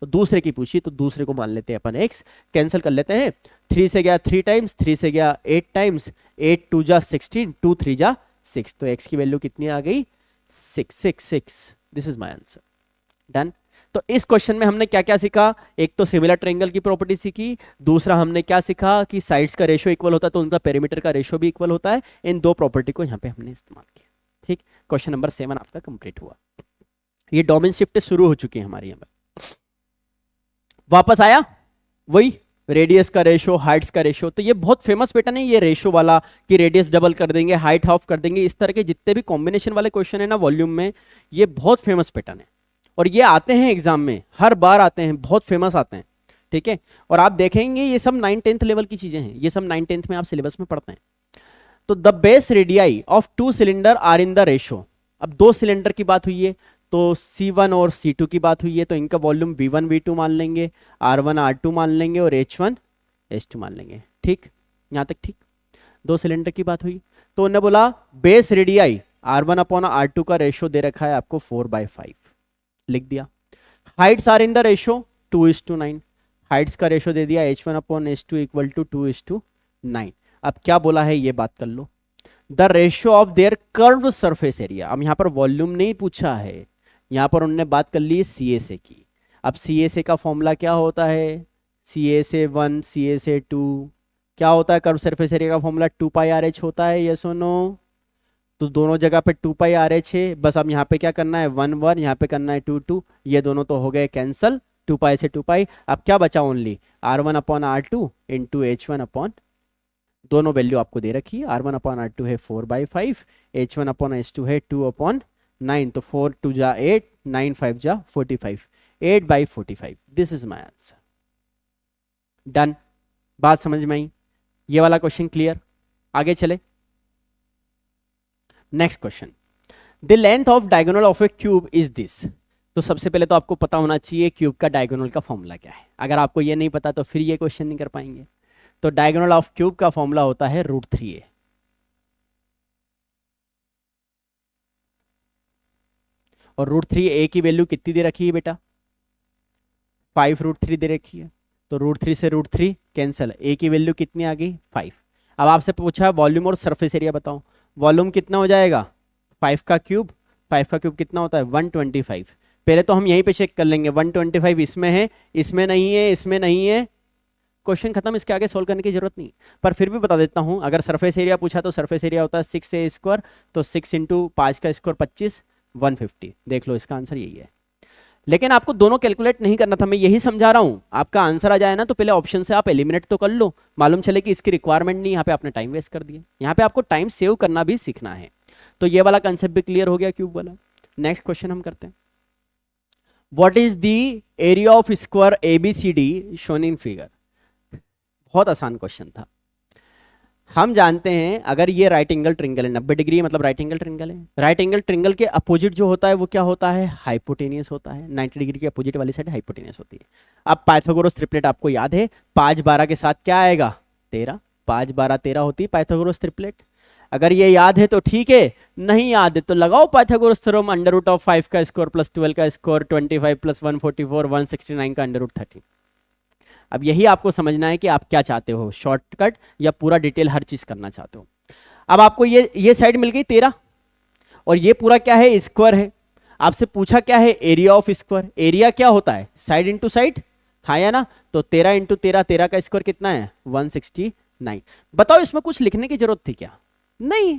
तो दूसरे की पूछी तो दूसरे को मान लेते हैं अपन x, कैंसिल कर लेते हैं। 3 से गया 3 टाइम्स, 3 से गया 8 टाइम्स, 8 2 जा 16, 2 3 जा 6, तो x की वैल्यू कितनी आ गई, 666। This is my answer. Done. तो इस क्वेश्चन में हमने क्या क्या सीखा, एक तो सिमिलर ट्रायंगल की प्रॉपर्टी सीखी, दूसरा हमने क्या सीखा कि साइड्स का रेशो इक्वल होता है तो उनका पेरीमीटर का रेशो भी इक्वल होता है। इन 2 प्रॉपर्टी को यहाँ पे हमने इस्तेमाल किया। ठीक, क्वेश्चन नंबर 7 आपका कंप्लीट हुआ। ये डोमेन शिफ्ट शुरू हो चुकी है हमारी यहाँ पर। वापस आया वही रेडियस का रेशो, हाइट्स का रेशो। तो ये बहुत फेमस पैटर्न है ये रेशो वाला, कि रेडियस डबल कर देंगे, हाइट हाफ कर देंगे। इस तरह के जितने भी कॉम्बिनेशन वाले क्वेश्चन है ना वॉल्यूम में, ये बहुत फेमस पैटर्न है और ये आते हैं एग्जाम में, हर बार आते हैं, बहुत फेमस आते हैं। ठीक है, और आप देखेंगे ये सब 9th-10th लेवल की चीजें हैं, ये सब 9th-10th में आप सिलेबस में पढ़ते हैं। तो the base radii of 2 cylinder are in the ratio. अब 2 सिलेंडर की बात हुई है तो C1 और C2 की बात हुई है, तो इनका वॉल्यूम V1 V2 मान लेंगे, R1 R2 मान लेंगे और H1 H2 मान लेंगे। ठीक, यहां तक ठीक। 2 सिलेंडर की बात हुई तो उन्होंने बोला base radii R1 upon R2 का रेशो दे रखा है आपको 4/5, लिख दिया। Heights are in the ratio 2:9, heights का रेशो दे दिया H1 upon H2 equal to 2:9। अब क्या बोला है ये बात कर लो, the ratio of their curve surface area. अब यहां पर वॉल्यूम नहीं पूछा है, यहां पर उन्होंने बात कर ली CSA की। अब CSA का फॉर्मूला क्या होता है, CSA1 CSA2 क्या होता है, कर्व सरफेस एरिया का फॉर्मूला 2πRH होता है, यस और नो। तो दोनों जगह पे 2πRH है, बस अब यहाँ पे क्या करना है 1 1, यहाँ पे करना है 2 2, ये दोनों तो हो गए कैंसल, 2π से 2π। अब क्या बचा only R1 upon R2 into H1 upon, दोनों वैल्यू आपको दे रखी है। R1 अपॉन R2 है 4/5, H1 अपॉन H2 है 2/9, तो 4 2 जा 8, 9 5 जा 45, 8/45। This is my answer. Done, बात समझ में आई, ये वाला क्वेश्चन क्लियर। आगे चले, next question, the length of diagonal of A cube is this. तो सबसे पहले तो आपको पता होना चाहिए क्यूब का डायगोनल का फॉर्मूला क्या है। अगर आपको ये नहीं पता तो फिर ये क्वेश्चन नहीं कर पाएंगे। तो डायगोनल ऑफ क्यूब का फॉर्मूला होता है √3a, और √3a की वैल्यू कितनी दे रखी है बेटा, 5√3 दे रखी है। तो √3 से √3 कैंसिल, a की वैल्यू कितनी आ गई 5। अब आपसे पूछा वॉल्यूम और सरफेस एरिया बताओ, वॉल्यूम कितना हो जाएगा 5 का क्यूब, 5 का क्यूब कितना होता है 125। पहले तो हम यहीं पे चेक कर लेंगे, 125 इसमें है, इसमें नहीं है, इसमें नहीं है, क्वेश्चन खत्म, इसके आगे सोल्व करने की जरूरत नहीं। पर फिर भी बता देता हूं, अगर सरफेस एरिया पूछा तो सरफेस एरिया होता है 6a², तो 6 इंटू 5 का स्क्वायर 25, 150। देख लो इसका आंसर यही है। लेकिन आपको दोनों कैलकुलेट नहीं करना था, मैं यही समझा रहा हूं। आपका आंसर आ जाए ना तो पहले ऑप्शन से आप एलिमिनेट तो कर लो, मालूम चले कि इसकी रिक्वायरमेंट नहीं, यहाँ पे आपने टाइम वेस्ट कर दिया। यहाँ पे आपको टाइम सेव करना भी सीखना है। तो ये वाला कंसेप्ट भी क्लियर हो गया क्यूब वाला। नेक्स्ट क्वेश्चन हम करते हैं। What is the area of square ABCD shown in figure. बहुत आसान क्वेश्चन था। हम जानते हैं अगर ये राइट एंगल ट्रिंगल है, 90 डिग्री मतलब राइट एंगल ट्रिंगल है। राइट एंगल ट्रिंगल के अपोजिट जो होता है वो क्या होता है, हाइपोटेनियस होता है। 90 डिग्री के अपोजिट वाली साइड हाइपोटेनियस होती है। अब पाइथागोरस ट्रिपलेट आपको याद है, 5 12 के साथ क्या आएगा, 13। 5 12 13 होती है पाइथागोरस ट्रिपलेट। अगर ये याद है तो ठीक है, नहीं याद है तो लगाओ पाइथागोरस थ्योरम, √5 का स्क्वायर प्लस 12 का स्क्वायर 25 प्लस 144 169 का √13। अब यही आपको समझना है कि आप क्या चाहते हो, शॉर्टकट या पूरा डिटेल हर चीज करना चाहते हो। अब आपको ये साइड मिल गई 13 और ये पूरा क्या है, स्क्वायर है। आपसे पूछा क्या है, एरिया ऑफ स्क्वायर। एरिया क्या होता है, साइड इंटू साइड, हाँ या ना। तो 13 इंटू 13, 13 का स्क्वायर कितना है, 169। बताओ इसमें कुछ लिखने की जरूरत थी क्या, नहीं।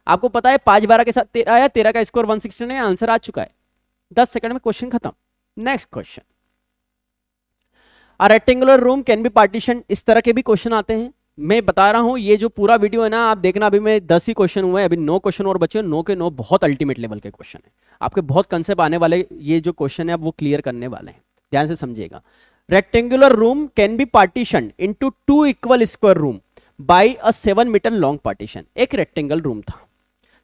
आपको पता है 5 12 के साथ 13 आया, 13 का स्क्वायर 169, आंसर आ चुका है। 10 सेकंड में क्वेश्चन खत्म। Next question, a rectangular room can be partition. इस तरह के भी क्वेश्चन आते हैं। मैं बता रहा हूं ये जो पूरा वीडियो है ना, आप देखना, अभी मैं 10 ही क्वेश्चन हुए हैं, अभी 9 क्वेश्चन और बचे हैं। 9 के 9 बहुत अल्टीमेट लेवल के क्वेश्चन है, आपके बहुत कंसेप्ट आने वाले, ये जो क्वेश्चन है वो क्लियर करने वाले हैं, ध्यान से समझिएगा। Rectangular room can be partition into 2 equal square room by a 7 metre long partition. एक रेक्टेंगल रूम था,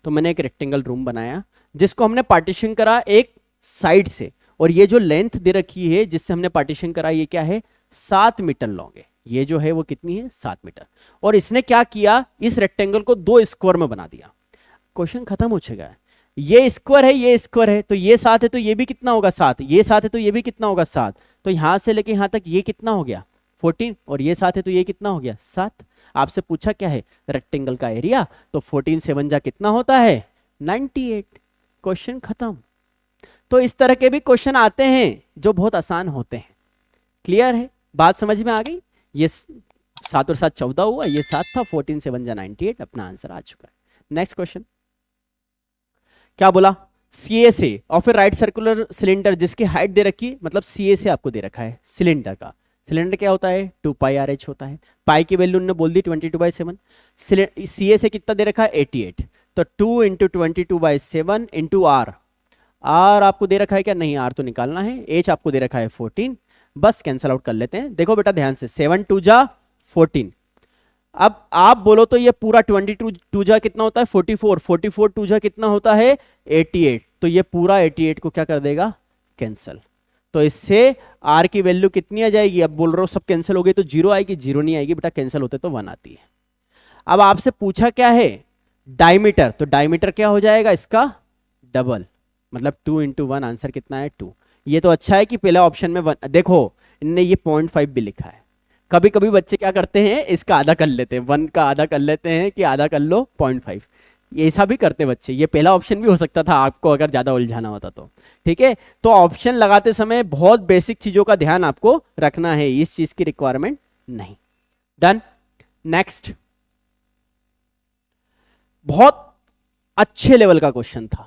तो मैंने एक रेक्टेंगल रूम बनाया जिसको हमने पार्टीशन करा एक साइड से, और ये जो लेंथ दे रखी है जिससे हमने पार्टीशन करा, ये क्या है, 7 मीटर लॉन्ग है। ये जो है वो कितनी है, 7 मीटर। और इसने क्या किया, इस रेक्टेंगल को 2 स्क्वायर में बना दिया। क्वेश्चन खत्म हो चुका है। ये स्क्वायर है, ये स्क्वायर है, तो ये 7 है तो ये भी कितना होगा, 7। ये 7 है तो ये भी कितना होगा, 7। तो यहां से लेके यहां तक ये कितना हो गया, 14। और ये 7 है तो ये कितना हो गया, 7। आपसे पूछा क्या है, रेक्टेंगल का एरिया, तो 14 7 जा कितना होता है, 98। क्वेश्चन खत्म। तो इस तरह के भी क्वेश्चन आते हैं जो बहुत आसान होते हैं। क्लियर है, बात समझ में आ गई। ये 7 और 7 14 हुआ, ये 7 था, 14 7 जा 98, अपना आंसर आ चुका है। नेक्स्ट क्वेश्चन क्या बोला, CSA of A right circular cylinder जिसकी हाइट दे रखी, मतलब CSA आपको दे रखा है सिलेंडर का। सिलेंडर क्या होता है, 2πRh होता है। पाई की वैल्यू उन्होंने बोल दी 22/7। CSA कितना दे रखा है, 88। तो 2 इंटू 22/7 इंटू आर आपको दे रखा है क्या, नहीं, आर तो निकालना है। एच आपको दे रखा है 14, बस कैंसल आउट कर लेते हैं। देखो बेटा ध्यान से, 7 2 जा 14। अब आप बोलो तो ये पूरा 22 2 जा कितना होता है, 44। 44 2 जा कितना होता है, 88। तो ये पूरा 88 को क्या कर देगा, कैंसल। तो इससे आर की वैल्यू कितनी आ जाएगी, अब बोल रहा हूं सब कैंसिल हो गई तो 0 आएगी, 0 नहीं आएगी बेटा, कैंसिल होते तो 1 आती है। अब आपसे पूछा क्या है, डायमीटर, तो डायमीटर क्या हो जाएगा इसका, डबल, मतलब 2 इंटू 1, आंसर कितना है, 2। ये तो अच्छा है कि पहले ऑप्शन में 1, देखो इनने ये 0.5 भी लिखा है। कभी कभी बच्चे क्या करते हैं, इसका आधा कर लेते हैं, 1 का आधा कर लेते हैं कि आधा कर लो 0.5, ऐसा भी करते बच्चे। ये पहला ऑप्शन भी हो सकता था आपको अगर ज्यादा उलझाना होता तो, ठीक है। तो ऑप्शन लगाते समय बहुत बेसिक चीजों का ध्यान आपको रखना है, इस चीज की रिक्वायरमेंट नहीं। डन। नेक्स्ट, बहुत अच्छे लेवल का क्वेश्चन था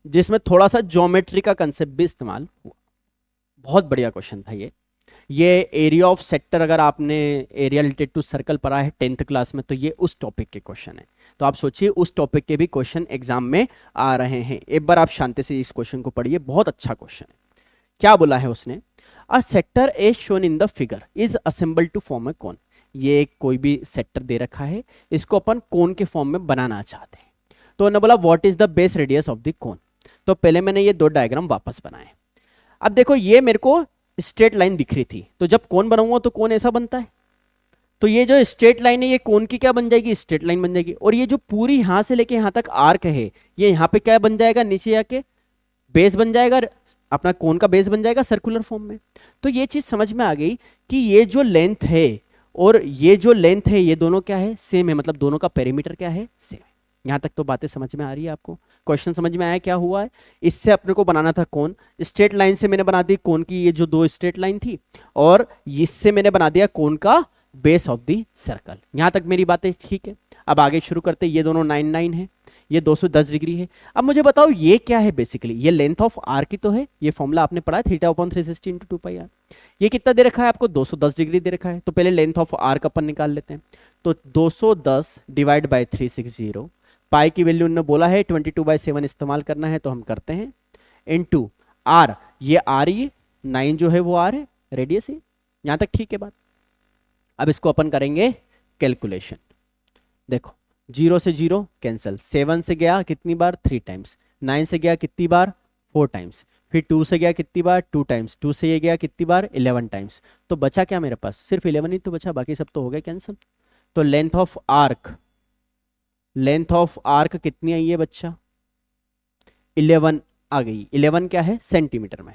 जिसमें थोड़ा सा ज्योमेट्री का कंसेप्ट भी इस्तेमाल हुआ। बहुत बढ़िया क्वेश्चन था ये एरिया ऑफ सेक्टर, अगर आपने एरिया रिलेटेड टू सर्कल पढ़ा है 10th क्लास में, तो ये उस टॉपिक के क्वेश्चन है। तो आप सोचिए उस टॉपिक के भी क्वेश्चन एग्जाम में आ रहे हैं। एक बार आप शांति से इस क्वेश्चन को पढ़िए, बहुत अच्छा क्वेश्चन है। क्या बोला है उसने, a sector as shown in the figure is assembled to form a cone. ये कोई भी सेक्टर दे रखा है, इसको अपन कोन के फॉर्म में बनाना चाहते हैं। तो उन्होंने बोला what is the base radius of the cone. तो पहले मैंने ये 2 डायग्राम वापस बनाए। अब देखो ये मेरे को स्ट्रेट लाइन दिख रही थी, तो जब कोन बनाऊंगा तो कोन ऐसा बनता है। तो ये जो स्ट्रेट लाइन है ये कोन की क्या बन जाएगी, स्ट्रेट लाइन बन जाएगी। और ये जो पूरी यहां से लेके यहां तक आर्क है, ये यहां पे क्या बन जाएगा, नीचे जाके बेस बन जाएगा, अपना कोन का बेस बन जाएगा सर्कुलर फॉर्म में। तो ये चीज समझ में आ गई कि ये जो लेंथ है और ये जो लेंथ है, ये दोनों क्या है, सेम है, मतलब दोनों का पेरीमीटर क्या है, सेम है। यहां तक तो बातें समझ में आ रही है आपको, क्वेश्चन समझ में आया क्या हुआ है। इससे अपने को बनाना था कोन, स्ट्रेट लाइन से मैंने बना दी कोन की ये जो 2 स्ट्रेट लाइन थी, और इससे मैंने बना दिया कोन का बेस ऑफ द सर्कल। यहां तक मेरी बातें ठीक है। अब आगे शुरू करते, ये दोनों 9 9 है, ये 210 डिग्री है। अब मुझे बताओ ये क्या है, बेसिकली ये लेंथ ऑफ आर्क की तो है, ये फॉर्मूला आपने पढ़ा है θ/360 × 2πr। ये कितना दे रखा है आपको, 210 डिग्री दे रखा है। तो पहले लेंथ ऑफ आर्क अपन निकाल लेते हैं। तो 210 डिवाइड बाई 360, पाई की वैल्यू उन्होंने बोला है 22/7 इस्तेमाल करना है, तो हम करते हैं, इनटू आर, ये आर, ये 9 जो है वो आर है, रेडियस है। यहां तक ठीक है बात। अब इसको अपन करेंगे कैलकुलेशन। देखो 0 से 0 कैंसिल, 7 से गया कितनी बार, 3 टाइम्स, 9 से गया कितनी बार, 4 टाइम्स, फिर 2 से गया कितनी बार, 2 टाइम्स, 2 से ये गया कितनी बार, 11 टाइम्स। तो बचा क्या मेरे पास, सिर्फ 11 ही तो बचा, बाकी सब तो हो गया कैंसिल। तो लेंथ ऑफ आर्क कितनी आई है बच्चा, 11 आ गई। 11 क्या है, सेंटीमीटर में।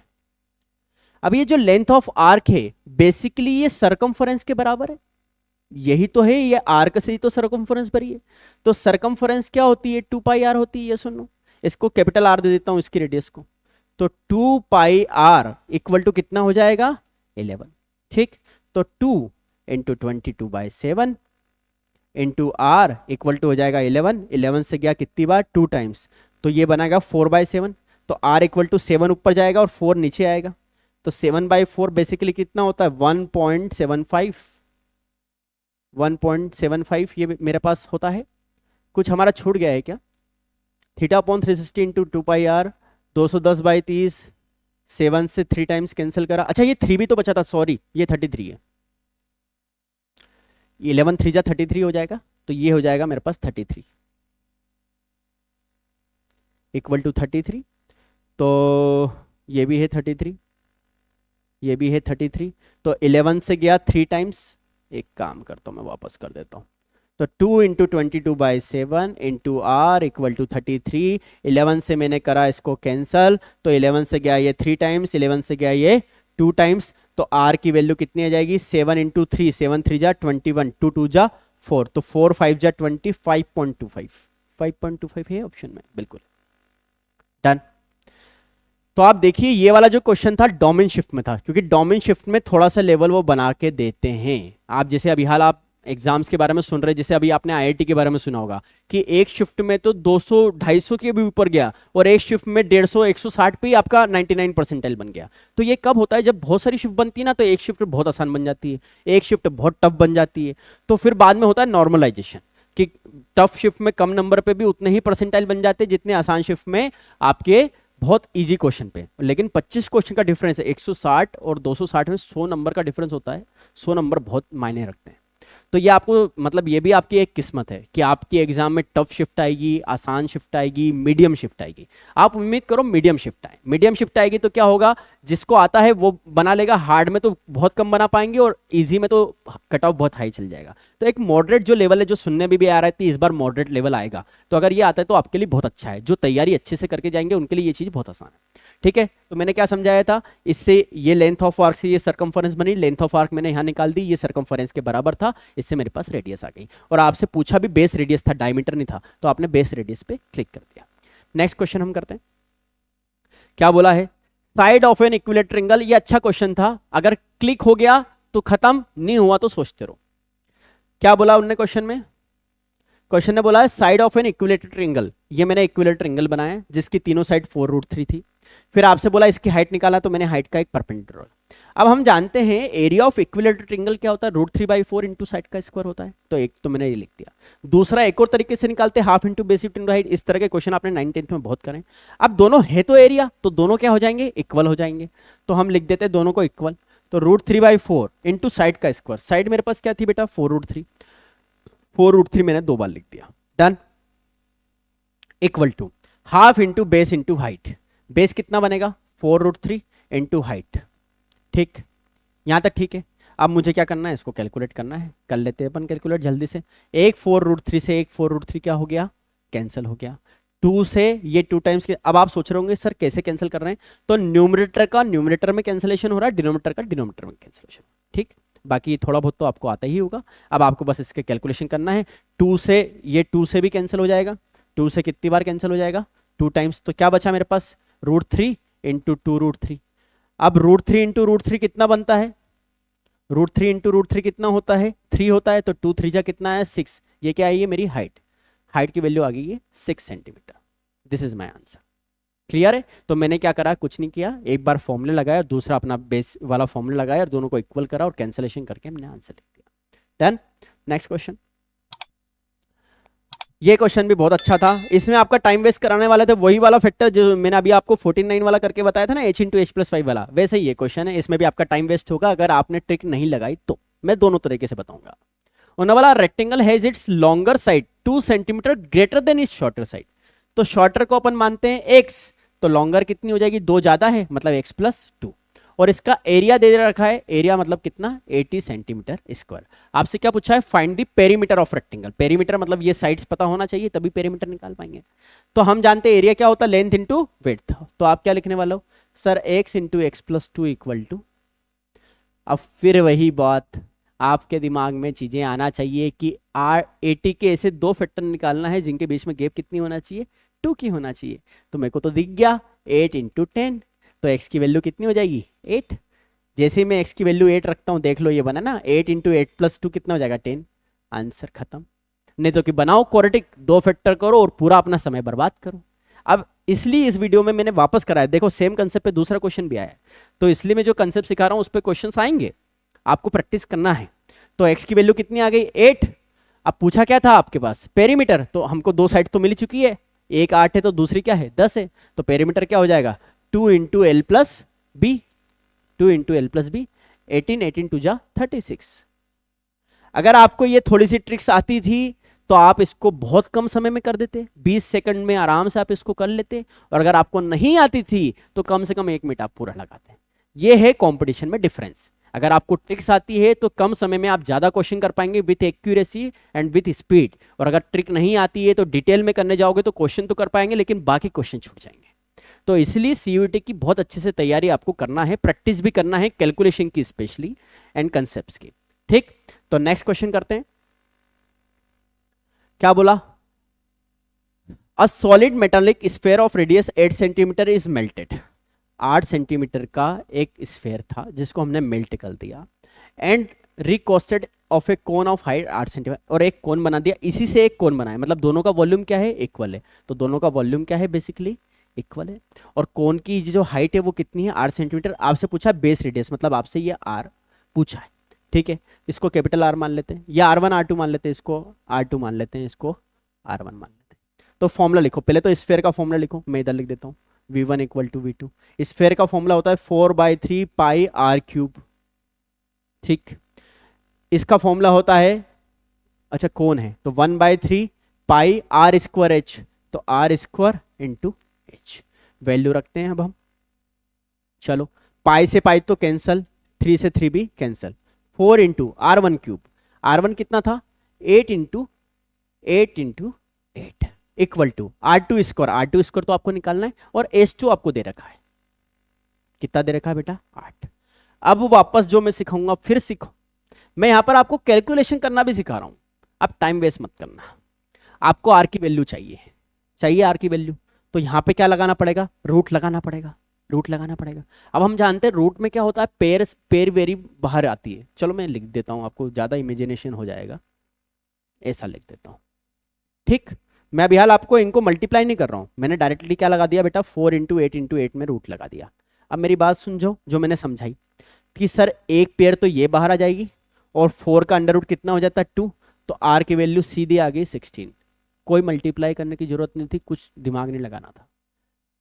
अब ये जो लेंथ ऑफ आर्क है बेसिकली ये सरकमफरेंस के बराबर है, यही तो है, ये आर्क से ही तो सरकमफरेंस भरी है। तो सरकमफरेंस क्या होती है, 2πr होती है, ये सुनो। इसको कैपिटल आर दे देता हूं इसकी रेडियस को। तो 2πr इक्वल टू कितना हो जाएगा, 11। ठीक, तो 2 into 22/7 into r equal to हो जाएगा 11। 11 से गया कितनी बार, 2 टाइम्स, तो ये बनाएगा 4/7। तो आर इक्वल टू 7 ऊपर जाएगा और 4 नीचे आएगा। तो 7/4 बेसिकली कितना होता है, 1.75 ये मेरे पास होता है। कुछ हमारा छूट गया है क्या, θ/360 इंटू 2πr, 210/30, 7 से 3 टाइम्स कैंसिल करा। अच्छा ये 3 भी तो बचा था, सॉरी, ये 33 है, 11 3 जा 33 हो जाएगा। तो ये हो जाएगा मेरे पास 33 इक्वल टू 33। तो ये भी है 33, ये भी है 33। तो 11 से गया 3 टाइम्स, एक काम करता हूं मैं वापस कर देता हूं। तो 2 into 22/7 into r equal to 33। 11 से मैंने करा इसको कैंसल, तो 11 से गया ये 3 टाइम्स, 11 से गया ये 2 टाइम्स। तो आर की वैल्यू कितनी आ जाएगी, 7 इंटू 3, 7 3 जा 21, 2 2 जा 4, तो 4 5 जा 20, 5.25 है ऑप्शन में, बिल्कुल डन। तो आप देखिए ये वाला जो क्वेश्चन था डोमेन शिफ्ट में था, क्योंकि डोमेन शिफ्ट में थोड़ा सा लेवल वो बना के देते हैं। आप जैसे अभी हाल आप एग्जाम्स के बारे में सुन रहे, जैसे अभी आपने आईआईटी के बारे में सुना होगा कि एक शिफ्ट में तो 200 250 के भी ऊपर गया, और एक शिफ्ट में 150 160 पे ही आपका 99 परसेंटाइल बन गया। तो ये कब होता है, जब बहुत सारी शिफ्ट बनती है ना, तो एक शिफ्ट बहुत आसान बन जाती है, एक शिफ्ट बहुत टफ बन जाती है। तो फिर बाद में होता है नॉर्मलाइजेशन, कि टफ शिफ्ट में कम नंबर पे भी उतने ही परसेंटाइल बन जाते हैं जितने आसान शिफ्ट में आपके बहुत इजी क्वेश्चन पे। लेकिन 25 क्वेश्चन का डिफरेंस है, 160 और 260 में 100 नंबर का डिफरेंस होता है। 100 नंबर बहुत मायने रखते हैं। तो ये आपको मतलब ये भी आपकी एक किस्मत है कि आपकी एग्जाम में टफ शिफ्ट आएगी, आसान शिफ्ट आएगी, मीडियम शिफ्ट आएगी। आप उम्मीद करो मीडियम शिफ्ट आए। मीडियम शिफ्ट आएगी तो क्या होगा, जिसको आता है वो बना लेगा, हार्ड में तो बहुत कम बना पाएंगे और इजी में तो कट ऑफ बहुत हाई चल जाएगा। तो एक मॉडरेट जो लेवल है, जो सुनने में भी आ रहा है इस बार मॉडरेट लेवल आएगा, तो अगर ये आता है तो आपके लिए बहुत अच्छा है। जो तैयारी अच्छे से करके जाएंगे उनके लिए ये चीज़ बहुत आसान है। ठीक है, तो मैंने क्या समझाया था, इससे ये लेंथ ऑफ आर्क से ये सरकमफरेंस बनी, लेंथ ऑफ आर्क मैंने यहाँ निकाल दी, ये सरकमफरेंस के बराबर था, इससे मेरे पास रेडियस आ गई। और आपसे पूछा भी बेस रेडियस था, डायमीटर नहीं था, तो आपने बेस रेडियस पे क्लिक कर दिया। नेक्स्ट क्वेश्चन हम करते हैं। क्या बोला है, side of an equilateral angle. ये अच्छा क्वेश्चन था, अगर क्लिक हो गया तो खत्म, नहीं हुआ तो सोचते रहो। क्या बोला उन्होंने क्वेश्चन में, क्वेश्चन ने बोला है side of an equilateral angle. ये मैंने इक्विलेटरल एंगल बनाया जिसकी तीनों साइड 4√3 थी। फिर आपसे बोला इसकी हाइट निकाला, तो मैंने हाइट का एक परपेंडिकुलर। अब हम जानते हैं एरिया ऑफ इक्विलेटरल ट्रायंगल क्या होता है, √3/4 इंटू साइड का स्क्वायर होता है। तो एक तो मैंने ये लिख दिया। दूसरा एक और तरीके से निकालते हैं, half into base into height. इस तरह के क्वेश्चन आपने 9th 10th में बहुत करें। अब दोनों है तो एरिया, तो दोनों क्या हो जाएंगे, इक्वल हो जाएंगे। तो हम लिख देते हैं दोनों को इक्वल। तो √3/4 इंटू साइड का स्क्वायर, साइड मेरे पास क्या थी बेटा 4√3, 4√3 मैंने 2 बार लिख दिया, done. Equal to half into base into height. Base कितना बनेगा 4√3 इंटू हाइट। ठीक, यहां तक ठीक है। अब मुझे क्या करना है, इसको कैलकुलेट करना है, कर लेते हैं अपन कैलकुलेट जल्दी से। एक 4√3 से एक 4√3 क्या हो गया, कैंसिल हो गया। 2 से ये 2 टाइम्स के। अब आप सोच रहे होंगे सर कैसे कैंसिल कर रहे हैं, तो न्यूमरेटर का न्यूमरेटर में कैंसिलेशन हो रहा है, डिनोमिनेटर का डिनोमिनेटर में कैंसिलेशन। ठीक, बाकी थोड़ा बहुत तो आपको आता ही होगा। अब आपको बस इसके कैलकुलेशन करना है। 2 से ये 2 से भी कैंसिल हो जाएगा, 2 से कितनी बार कैंसिल हो जाएगा, 2 टाइम्स। तो क्या बचा मेरे पास √3 इंटू 2√3। अब √3 इंटू √3 कितना बनता है, √3 इंटू √3 कितना होता है 3 होता है। तो 2 3 जा कितना है 6। ये क्या है, ये मेरी हाइट। हाइट की वैल्यू आ गई है 6 centimetre. This is my answer. Clear है? तो मैंने क्या करा, कुछ नहीं किया, एक बार फॉर्मूला लगाया, दूसरा अपना बेस वाला फॉर्मूला लगाया और दोनों को इक्वल करा और कैंसलेशन करके हमने आंसर लिख दिया। डन। Next question. ये क्वेश्चन भी बहुत अच्छा था। इसमें आपका टाइम वेस्ट कराने वाले थे वही वाला फैक्टर जो मैंने अभी आपको 49 वाला करके बताया था ना, h इंटू एच प्लस 5 वाला, वैसे ही ये क्वेश्चन है। इसमें भी आपका टाइम वेस्ट होगा अगर आपने ट्रिक नहीं लगाई तो। मैं दोनों तरीके से बताऊंगा। होने वाला rectangle has its longer side 2 centimetre greater than it's shorter side. तो शॉर्टर को अपन मानते हैं x, तो लॉन्गर कितनी हो जाएगी, 2 ज्यादा है मतलब x प्लस 2। और इसका एरिया दे रखा है, एरिया मतलब कितना, 80 सेंटीमीटर स्क्वायर। आपसे क्या पूछा है, find the perimeter of rectangle. Perimeter मतलब ये साइड्स पता होना चाहिए तभी पेरीमीटर निकाल पाएंगे। तो हम जानते हैं एरिया क्या होता है, लेंथ इंटू विड्थ। तो आप क्या लिखने वाले हो sir, x into x plus 2 equal to, अब फिर वही बात आपके दिमाग में चीजें आना चाहिए कि R80 के ऐसे दो फैक्टर निकालना है जिनके बीच में गैप कितनी होना चाहिए, 2 की होना चाहिए। तो मेरे को तो दिख गया 8 इंटू 10, तो x की वैल्यू कितनी हो जाएगी 8। जैसे ही मैं x की वैल्यू 8 रखता हूं, देख लो ये बना ना, 8 इंटू 8 प्लस 2 कितना हो जाएगा 10। आंसर खत्म। नहीं तो कि बनाओ क्वाड्रेटिक, 2 फैक्टर करो और पूरा अपना समय बर्बाद करो। अब इसलिए इस वीडियो में मैंने वापस कराया, देखो सेम कंसेप्ट पे दूसरा क्वेश्चन भी आया है, तो इसलिए मैं जो कंसेप्ट सिखा रहा हूं उस पर क्वेश्चन आएंगे, आपको प्रैक्टिस करना है। तो x की वैल्यू कितनी आ गई 8। अब पूछा क्या था आपके पास, पेरीमीटर, तो हमको दो साइड तो मिल चुकी है, एक 8 है तो दूसरी क्या है 10 है। तो पेरीमीटर क्या हो जाएगा 2 into l plus b, 2 into l plus b, 18, 18 टू जा 36। अगर आपको ये थोड़ी सी ट्रिक्स आती थी तो आप इसको बहुत कम समय में कर देते, 20 सेकंड में आराम से आप इसको कर लेते। और अगर आपको नहीं आती थी तो कम से कम 1 मिनट आप पूरा लगाते। ये है कंपटीशन में डिफरेंस। अगर आपको ट्रिक्स आती है तो कम समय में आप ज्यादा क्वेश्चन कर पाएंगे with accuracy and with speed. और अगर ट्रिक नहीं आती है तो डिटेल में करने जाओगे तो क्वेश्चन तो कर पाएंगे लेकिन बाकी क्वेश्चन छूट जाएंगे। तो इसलिए सीयूईटी की बहुत अच्छे से तैयारी आपको करना है, प्रैक्टिस भी करना है कैलकुलेशन की स्पेशली एंड कंसेप्ट्स की। ठीक, तो नेक्स्ट क्वेश्चन करते हैं। क्या बोला, a solid metallic sphere of radius 8 centimetre is melted. 8 centimetre का एक स्फेयर था जिसको हमने मेल्ट कर दिया and recasted of a cone of height 8 centimetre, और एक कोन बना दिया, इसी से एक कोन बनाया, मतलब दोनों का वॉल्यूम क्या है इक्वल है। तो दोनों का वॉल्यूम क्या है बेसिकली इक्वल है। और कोन की जो हाइट है वो कितनी है 8 सेंटीमीटर। आपसे पूछा है बेस रेडियस, मतलब आपसे ये r पूछा है। ठीक है, इसको कैपिटल R मान लेते हैं, या R1 R2 मान लेते हैं, इसको R2 मान लेते हैं, इसको R1 मान लेते हैं। तो फॉर्मूला लिखो, पहले तो स्फेयर का फॉर्मूला लिखो, मैं इधर लिख देता हूँ V1 equal to V2। Sphere का फॉर्मूला होता है 4/3 पाई r³। ठीक, इसका फॉर्मूला होता है, अच्छा कोन है तो 1/3 पाई r² h, तो r² इंटू h। वैल्यू रखते हैं अब हम, चलो पाई से पाई तो कैंसल, 3 से 3 भी कैंसल, 4 इंटू r1³। r1 कितना था 8 इंटू 8 इक्वल टू r2² तो आपको निकालना है और h2 आपको दे रखा है, कितना दे रखा है बेटा 8। अब वापस जो मैं सिखाऊंगा फिर सीखो, मैं यहां पर आपको कैलकुलेशन करना भी सिखा रहा हूं। अब टाइम वेस्ट मत करना, आपको r की वैल्यू चाहिए r की वैल्यू, तो यहां पे क्या लगाना पड़ेगा, रूट लगाना पड़ेगा। अब हम जानते हैं रूट में क्या होता है, पेर वेरी बाहर आती है। चलो मैं लिख देता हूं, आपको ज्यादा इमेजिनेशन हो जाएगा, ऐसा लिख देता हूं। ठीक, मैं अभी हाल आपको इनको मल्टीप्लाई नहीं कर रहा हूं, मैंने डायरेक्टली क्या लगा दिया बेटा 4 इंटू 8 में रूट लगा दिया। अब मेरी बात समझो जो मैंने समझाई कि सर एक पेयर तो ये बाहर आ जाएगी और 4 का अंडर रूट कितना हो जाता है 2, तो r की वैल्यू सीधी आ गई 16। कोई मल्टीप्लाई करने की जरूरत नहीं थी, कुछ दिमाग नहीं लगाना था।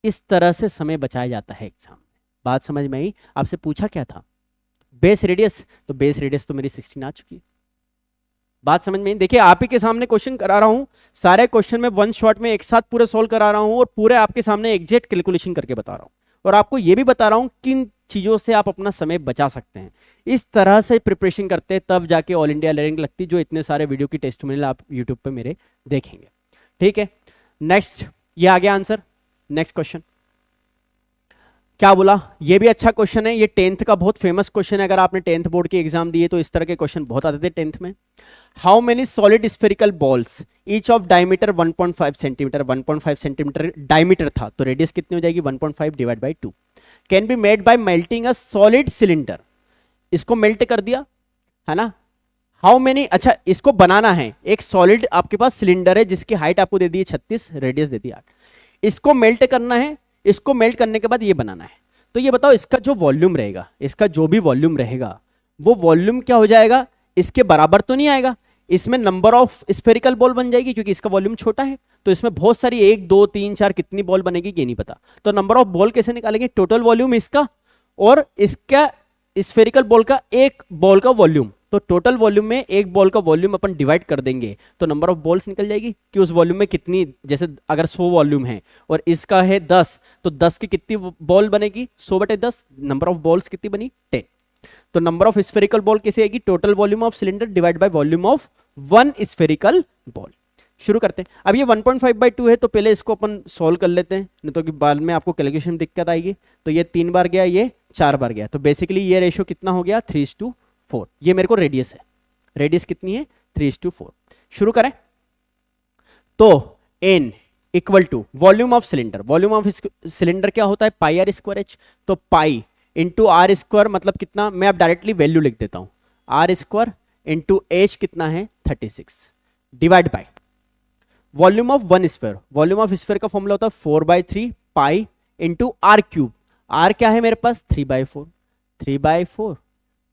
इस तरह से समय बचाया जाता है एग्जाम में। बात समझ में आई? आपसे पूछा क्या था बेस रेडियस, तो बेस रेडियस तो मेरी 16 आ चुकी है। बात समझ में आई? देखिए आप ही के सामने क्वेश्चन करा रहा हूं, सारे क्वेश्चन में वन शॉट में एक साथ पूरे सॉल्व करा रहा हूं और पूरे आपके सामने एग्जैक्ट कैलकुलेशन करके बता रहा हूं, और आपको यह भी बता रहा हूं किन चीजों से आप अपना समय बचा सकते हैं। इस तरह से प्रिपरेशन करते हैं तब जाके ऑल इंडिया रैंक लगती, जो इतने सारे वीडियो की टेस्टिमोनियल आप यूट्यूब पे मेरे देखेंगे। ठीक है, नेक्स्ट, ये आ गया आंसर। नेक्स्ट क्वेश्चन क्या बोला, ये भी अच्छा क्वेश्चन है, ये 10th का बहुत फेमस क्वेश्चन है। अगर आपने 10th बोर्ड के एग्जाम दिए तो इस तरह के क्वेश्चन बहुत आते थे 10th में। How many solid spherical balls each of diameter 1.5 centimetre, 1.5 centimetre diameter था, तो रेडियस कितनी हो जाएगी 1.5 divide by 2, can be made by melting a solid cylinder. इसको मेल्ट कर दिया है ना, हाउ मेनी, अच्छा इसको बनाना है, एक सॉलिड आपके पास सिलेंडर है जिसकी हाइट आपको दे दी है 36, रेडियस दे दी 8, इसको मेल्ट करना है, इसको मेल्ट करने के बाद ये बनाना है। तो ये बताओ इसका जो वॉल्यूम रहेगा, इसका जो भी वॉल्यूम रहेगा वो वॉल्यूम क्या हो जाएगा, इसके बराबर तो नहीं आएगा, इसमें नंबर ऑफ स्फेरिकल बॉल बन जाएगी क्योंकि इसका वॉल्यूम छोटा है, तो इसमें बहुत सारी 1 2 3 4 कितनी बॉल बनेगी ये नहीं पता। तो नंबर ऑफ बॉल कैसे निकालेंगे, टोटल वॉल्यूम इसका और इसका स्फेरिकल बॉल का एक बॉल का वॉल्यूम, तो टोटल वॉल्यूम में एक बॉल का वॉल्यूम अपन डिवाइड कर देंगे तो नंबर ऑफ बॉल्स निकल जाएगी कि उस वॉल्यूम में कितनी, जैसे अगर 100 वॉल्यूम है और इसका है 10 तो 10 की कितनी बॉल बनेगी, 100/10, नंबर ऑफ बॉल्स कितनी बनी 10। तो नंबर ऑफ स्फेरिकल बॉल कैसे आएगी, total volume of cylinder divide by volume of one spherical ball. शुरू करते हैं। अब ये 1.5/2 है तो पहले इसको अपन सोल्व कर लेते हैं, नहीं तो कि बाद में आपको कैलकुलेशन में दिक्कत आएगी। तो ये 3 बार गया, ये 4 बार गया, तो बेसिकली ये रेशियो कितना हो गया 3:4। ये मेरे को रेडियस है, रेडियस कितनी है 3:4। शुरू करें तो n equal to volume of cylinder, volume of cylinder क्या होता है πr²h, तो पाई इंटू आर स्क्वायर मतलब कितना, मैं अब डायरेक्टली वैल्यू लिख देता हूं, r² इंटू एच कितना है 36 divide by volume of one sphere, volume of sphere का फॉर्मूला होता है 4/3 pi into r cube, r क्या है मेरे पास 3/4, 3/4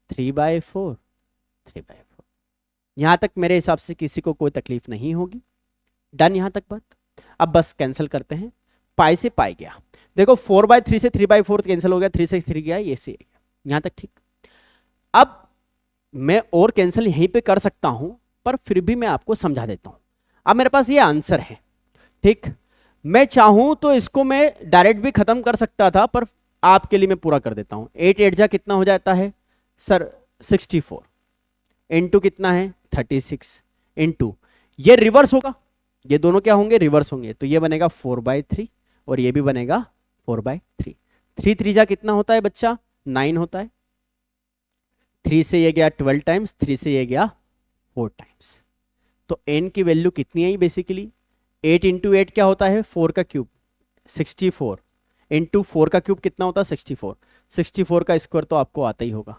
3/4 3/4। यहां तक मेरे हिसाब से किसी को कोई तकलीफ नहीं होगी, डन यहां तक बात। अब बस कैंसिल करते हैं, पाई से पाई गया, देखो 4/3 से 3/4 कैंसिल हो गया, 3 से 3 गया, ये से गया, यहां तक ठीक। अब मैं और कैंसिल यहीं पे कर सकता हूं पर फिर भी मैं आपको समझा देता हूं। अब मेरे पास ये आंसर है, ठीक, मैं चाहूं तो इसको मैं डायरेक्ट भी खत्म कर सकता था पर आपके लिए मैं पूरा कर देता हूं। 8 8 जा कितना हो जाता है सर 64 इंटू कितना है 36 इंटू ये रिवर्स होगा, ये दोनों क्या होंगे रिवर्स होंगे, तो ये बनेगा 4/3 और ये भी बनेगा 4/3। 3 3 जा कितना होता है बच्चा 9 होता है, 3 से ये गया 12 टाइम्स, 3 से ये गया 4 टाइम्स, तो n की वैल्यू कितनी आई बेसिकली 8 इंटू 8 क्या होता है 4 का क्यूब 64 इंटू 4 का क्यूब कितना होता है 64, 64 का स्क्वायर तो आपको आता ही होगा,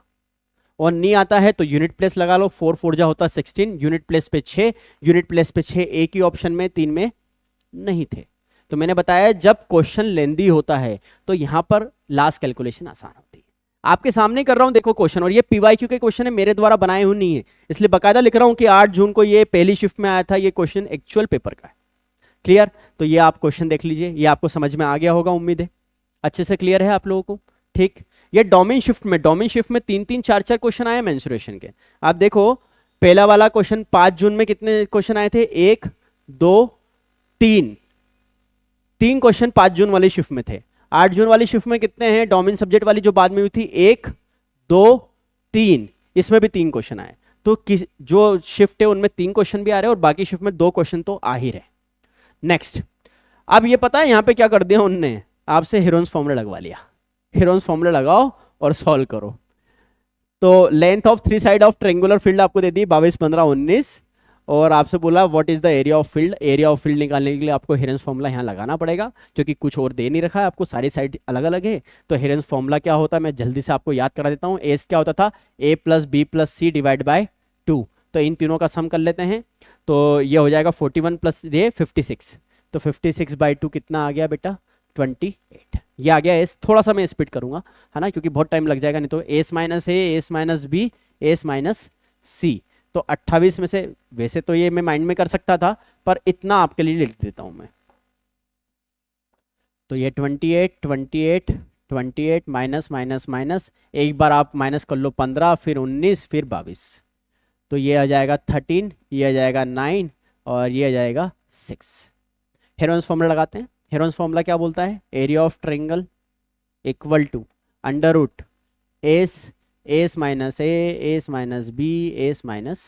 और नहीं आता है तो यूनिट प्लेस लगा लो, 4 4 जा होता है 16, यूनिट प्लेस पे 6, यूनिट प्लेस पे 6 एक ही ऑप्शन में 3 में नहीं थे। तो मैंने बताया जब क्वेश्चन लेंदी होता है तो यहां पर लास्ट कैलकुलेशन आसान होती है। आपके सामने कर रहा हूं देखो क्वेश्चन, और ये पीवाईक्यू के क्वेश्चन है, मेरे द्वारा बनाए हुए नहीं है, इसलिए बकायदा लिख रहा हूं कि 8 जून को ये पहली शिफ्ट में आया था, ये क्वेश्चन एक्चुअल पेपर का है। क्लियर, तो ये आप क्वेश्चन देख लीजिए, ये आपको समझ में आ गया होगा, उम्मीद है अच्छे से क्लियर है आप लोगों को, ठीक। ये डोमेन शिफ्ट में 3 3 4 4 क्वेश्चन आए मेंसुरेशन के। आप देखो पहला वाला क्वेश्चन 5 जून में कितने क्वेश्चन आए थे 1 2 3 क्वेश्चन 5 जून वाली शिफ्ट में थे। 8 जून वाली शिफ्ट में कितने हैं, डोमेन सब्जेक्ट वाली जो बाद में हुई थी 1 2 3, इसमें भी 3 क्वेश्चन आए, तो जो शिफ्ट है उनमें 3 क्वेश्चन भी आ रहे हैं और बाकी शिफ्ट में 2 क्वेश्चन तो आ ही रहे। नेक्स्ट, अब ये पता है यहां पे क्या कर दिया उनने, आपसे हेरोन्स फॉर्मूला लगवा लिया, हेरोन्स फॉर्मूला लगाओ और सॉल्व करो। तो length of 3 side of triangular field आपको दे दी 22 15 19, और आपसे बोला what is the area of field, area of field निकालने के लिए आपको हेरेंस फॉर्मूला यहाँ लगाना पड़ेगा क्योंकि कुछ और दे नहीं रखा है आपको, सारी साइड अलग अलग है। तो हेरेंस फॉर्मूला क्या होता है मैं जल्दी से आपको याद करा देता हूँ, एस क्या होता था a + b + c divide by 2, तो इन तीनों का सम कर लेते हैं, तो ये हो जाएगा 41 + ये 56, तो 56/2 कितना आ गया बेटा 28, ये आ गया एस। थोड़ा सा मैं स्पीड करूंगा है ना क्योंकि बहुत टाइम लग जाएगा, नहीं तो S minus A S minus B S minus C, तो 28 में से वैसे तो ये मैं माइंड में कर सकता था पर इतना आपके लिए लिख देता हूं मैं, तो ये 28 28 28 माइनस माइनस माइनस, एक बार आप माइनस कर लो 15 फिर 19 फिर 22, तो ये आ जाएगा 13, ये आ जाएगा 9 और ये आ जाएगा 6। हेरोन्स फॉर्मूला लगाते हैं, हेरोन्स फॉर्मूला क्या बोलता है, area of triangle equal to under root s minus A S minus B S minus.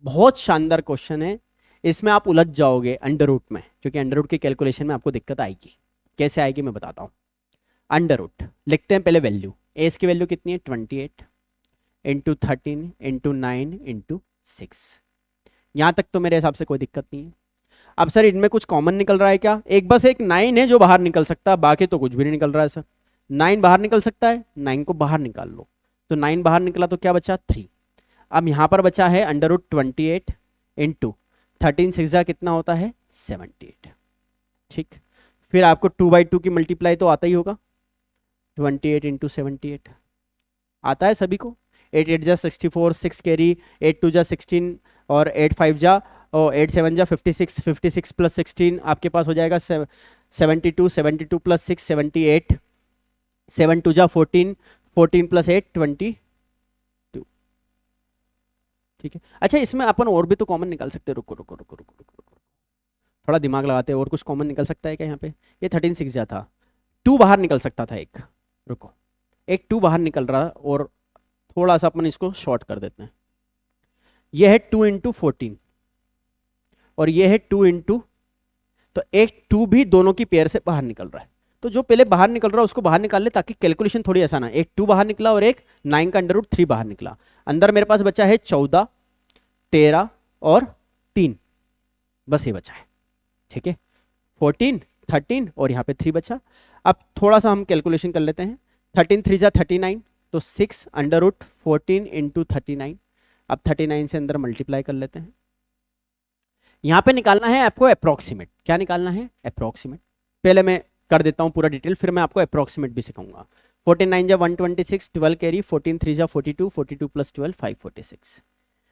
बहुत शानदार क्वेश्चन है, इसमें आप उलझ जाओगे अंडर रूट में क्योंकि अंडर रूट की कैलकुलेशन में आपको दिक्कत आएगी, कैसे आएगी मैं बताता हूँ। अंडर रूट लिखते हैं पहले, वैल्यू एस की वैल्यू कितनी है 28 इंटू 13 इंटू 9 इंटू 6, यहाँ तक तो मेरे हिसाब से कोई दिक्कत नहीं है। अब सर इनमें कुछ कॉमन निकल रहा है क्या, एक बस एक 9 है जो बाहर निकल सकता है, बाकी तो कुछ भी नहीं निकल रहा है सर। 9 बाहर निकल सकता है, 9 को बाहर निकाल लो, तो 9 बाहर निकला तो क्या बचा 3। अब यहाँ पर बचा है √28 इंटू 13 कितना होता है 78। ठीक, फिर आपको 2/2 की मल्टीप्लाई तो आता ही होगा, 28 इंटू 78 आता है सभी को। 8 8 जा 64, 6 कैरी, 8 2 जा 16 और 8 5 जा और 8 7 जा 56, 56 प्लस 16 आपके पास हो जाएगा 72, 72 प्लस 6 78, 7 2 जा 14, 14 प्लस 8 22। ठीक है, अच्छा इसमें अपन और भी तो कॉमन निकाल सकते हैं। रुको रुको रुको रुको रुको रुको, थोड़ा दिमाग लगाते हैं। और कुछ कॉमन निकल सकता है क्या यहाँ पे? ये 13 6 जा था, 2 बाहर निकल सकता था एक। रुको, एक 2 बाहर निकल रहा और थोड़ा सा अपन इसको शॉर्ट कर देते हैं। ये है 2 इंटू 14 और ये है 2 इंटू, तो एक 2 भी दोनों की पेयर से बाहर निकल रहा है। तो जो पहले बाहर निकल रहा है उसको बाहर निकाल ले ताकि कैलकुलेशन थोड़ी आसान है। एक 2 बाहर निकला और एक 9 का √3 बाहर निकला। अंदर मेरे पास बचा है 14, 13 और 3, बस ये बचा है। ठीक है, 14, 13 और यहाँ पे 3 बचा। अब थोड़ा सा हम कैलकुलेशन कर लेते हैं। 13 3 जा 39, तो 6 √14 इंटू 39। अब 39 से अंदर मल्टीप्लाई कर लेते हैं। यहाँ पे निकालना है आपको अप्रोक्सीमेट। क्या निकालना है? अप्रोक्सीमेट। पहले मैं कर देता हूँ पूरा डिटेल, फिर मैं आपको अप्रोक्सीमेट भी सिखाऊंगा। 14 9 जा 126, 12 कैरी, 14 3 जा 42, 42 प्लस 12 546।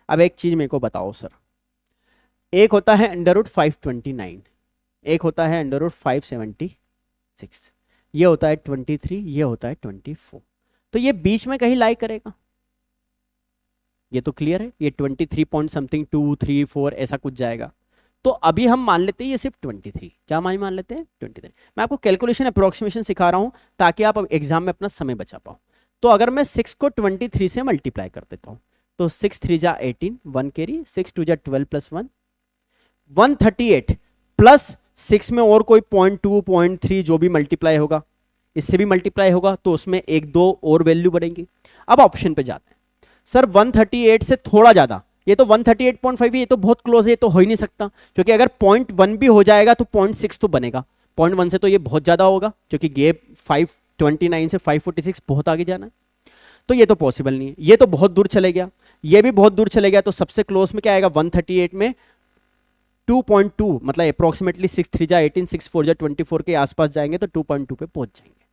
अब एक चीज मेरे को बताओ सर, एक होता है √529, एक होता है √576, ये होता है 23, ये होता है 24, तो ये बीच में कहीं लाई करेगा। ये तो क्लियर है, ये 23 पॉइंट समथिंग 2 3 4 ऐसा कुछ जाएगा। तो अभी हम मान लेते हैं ये सिर्फ 23। क्या मान लेते हैं? 23। मैं आपको कैलकुलेशन अप्रोक्सीमेशन सिखा रहा हूं ताकि आप एग्जाम में अपना समय बचा पाओ। तो अगर मैं 6 को 23 से मल्टीप्लाई कर देता हूं तो 6 3 जा 18, 1 कैरी, 6 2 जा 12 प्लस 1 138 प्लस 6 में और कोई 0.2 0.3 जो भी मल्टीप्लाई होगा, इससे भी मल्टीप्लाई होगा तो उसमें 1 2 और वैल्यू बढ़ेंगी। अब ऑप्शन पे जाते हैं। सर 138 से थोड़ा ज्यादा, ये तो 138.5 है, ये तो बहुत क्लोज है, ये तो हो ही नहीं सकता, क्योंकि अगर 0.1 भी हो जाएगा तो 0.6 तो बनेगा। 0.1 से तो ये बहुत ज्यादा होगा, क्योंकि गैप 529 से 546 बहुत आगे जाना है, तो ये तो पॉसिबल नहीं है। ये तो बहुत दूर चले गया, ये भी बहुत दूर चले गया, तो सबसे क्लोज में क्या आएगा? 138 में 2.2, मतलब अप्रोक्सीमेटली 6 3 जा 18, 6 4 जा 24 के आसपास जाएंगे तो 2.2 पे पहुंच जाएंगे।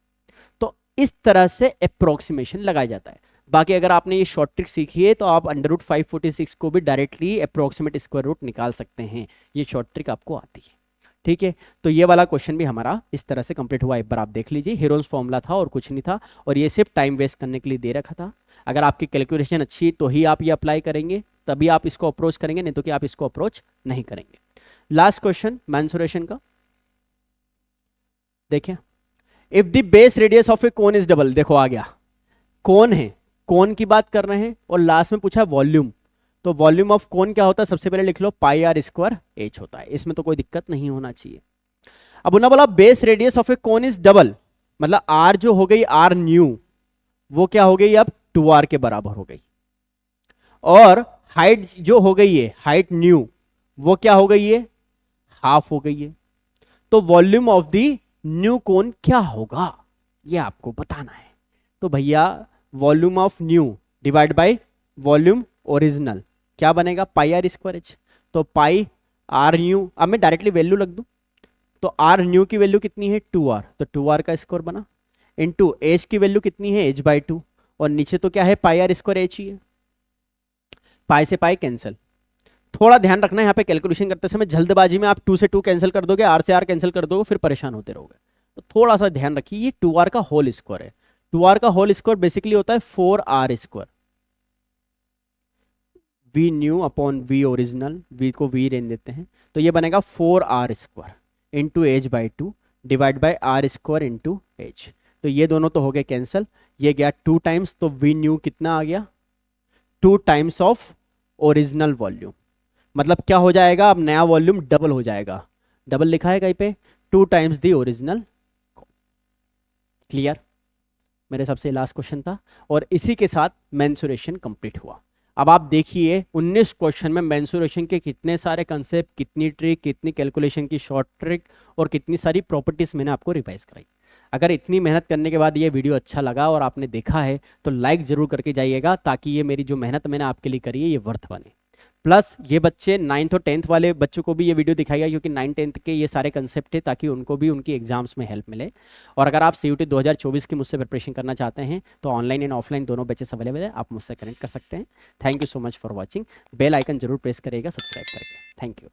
तो इस तरह से अप्रोक्सीमेशन लगाया जाता है। बाकी अगर आपने ये शॉर्ट ट्रिक सीखी है तो आप √546 को भी डायरेक्टली अप्रोक्सीमेट स्क्वायर रूट निकाल सकते हैं। ये शॉर्ट ट्रिक आपको आती है। ठीक है, तो ये वाला क्वेश्चन भी हमारा इस तरह से कंप्लीट हुआ। एक बार आप देख लीजिए, हेरोन्स फॉर्मूला था और कुछ नहीं था, और ये सिर्फ टाइम वेस्ट करने के लिए दे रखा था। अगर आपकी कैलकुलेशन अच्छी तो ही आप ये अप्लाई करेंगे, तभी आप इसको अप्रोच करेंगे, नहीं तो कि आप इसको अप्रोच नहीं करेंगे। लास्ट क्वेश्चन मेंसुरेशन का देखिए, if the base radius of a cone is double. देखो आ गया, कोन है, कोन की बात कर रहे हैं, और लास्ट में पूछा वॉल्यूम, तो वॉल्यूम ऑफ कोन क्या होता है? सबसे पहले लिख लो πr² होता है, इसमें तो कोई दिक्कत नहीं होना चाहिए। अब उन्होंने बोला base radius of a cone is double, मतलब आर जो हो गई आर न्यू, वो क्या हो गई अब 2r के बराबर हो गई, और हाइट जो हो गई है हाइट न्यू, वो क्या हो गई है? हाफ हो गई है। तो वॉल्यूम ऑफ द न्यू कोन क्या होगा ये आपको बताना है। तो भैया volume of nu divide by volume original क्या बनेगा? πr²। तो πr न्यू, अब मैं डायरेक्टली वैल्यू लग दूं तो r न्यू की वैल्यू कितनी है? 2r, तो 2r का स्क्वायर बना, इनटू h की वैल्यू कितनी है? h/2, और नीचे तो क्या है? πr² h ही है। पाई से पाई कैंसिल। थोड़ा ध्यान रखना यहाँ पे कैलकुलेशन करते समय जल्दबाजी में आप 2 से 2 कैंसिल कर दोगे, r से r कैंसिल कर दोगे, फिर परेशान होते रहोगे। तो थोड़ा सा ध्यान रखिए, ये 2r का होल स्क्वायर है। 2r का होल स्क्वायर बेसिकली होता है 4r²। v new upon v original, v को v रेन देते हैं, तो ये बनेगा 4r² into h/2 divide by r² into h। तो ये दोनों तो हो गए कैंसिल, ये गया 2 टाइम्स, तो v न्यू कितना आ गया? 2 टाइम्स ऑफ ओरिजिनल वॉल्यूम, मतलब क्या हो जाएगा? अब नया वॉल्यूम डबल हो जाएगा। डबल लिखा है कहीं पे? 2 टाइम्स दी ओरिजिनल। क्लियर? मेरे सबसे लास्ट क्वेश्चन था, और इसी के साथ मेंसुरेशन कंप्लीट हुआ। अब आप देखिए 19 क्वेश्चन में मेंसुरेशन के कितने सारे कंसेप्ट, कितनी ट्रिक, कितनी कैलकुलेशन की शॉर्ट ट्रिक और कितनी सारी प्रॉपर्टीज मैंने आपको रिवाइज कराई। अगर इतनी मेहनत करने के बाद ये वीडियो अच्छा लगा और आपने देखा है तो लाइक जरूर करके जाइएगा, ताकि ये मेरी जो मेहनत मैंने आपके लिए करी है ये वर्थ बने। प्लस ये बच्चे 9th और 10th वाले बच्चों को भी ये वीडियो दिखाइएगा, क्योंकि 9th-10th के ये सारे कंसेप्ट है, ताकि उनको भी उनकी एग्जाम्स में हेल्प मिले। और अगर आप CUT 2024 की मुझसे प्रिपरेशन करना चाहते हैं तो ऑनलाइन एंड ऑफलाइन दोनों बैचेस अवेलेबल है, आप मुझसे कनेक्ट कर सकते हैं। Thank you so much for watching. Bell icon जरूर प्रेस करिएगा सब्सक्राइब करके। Thank you.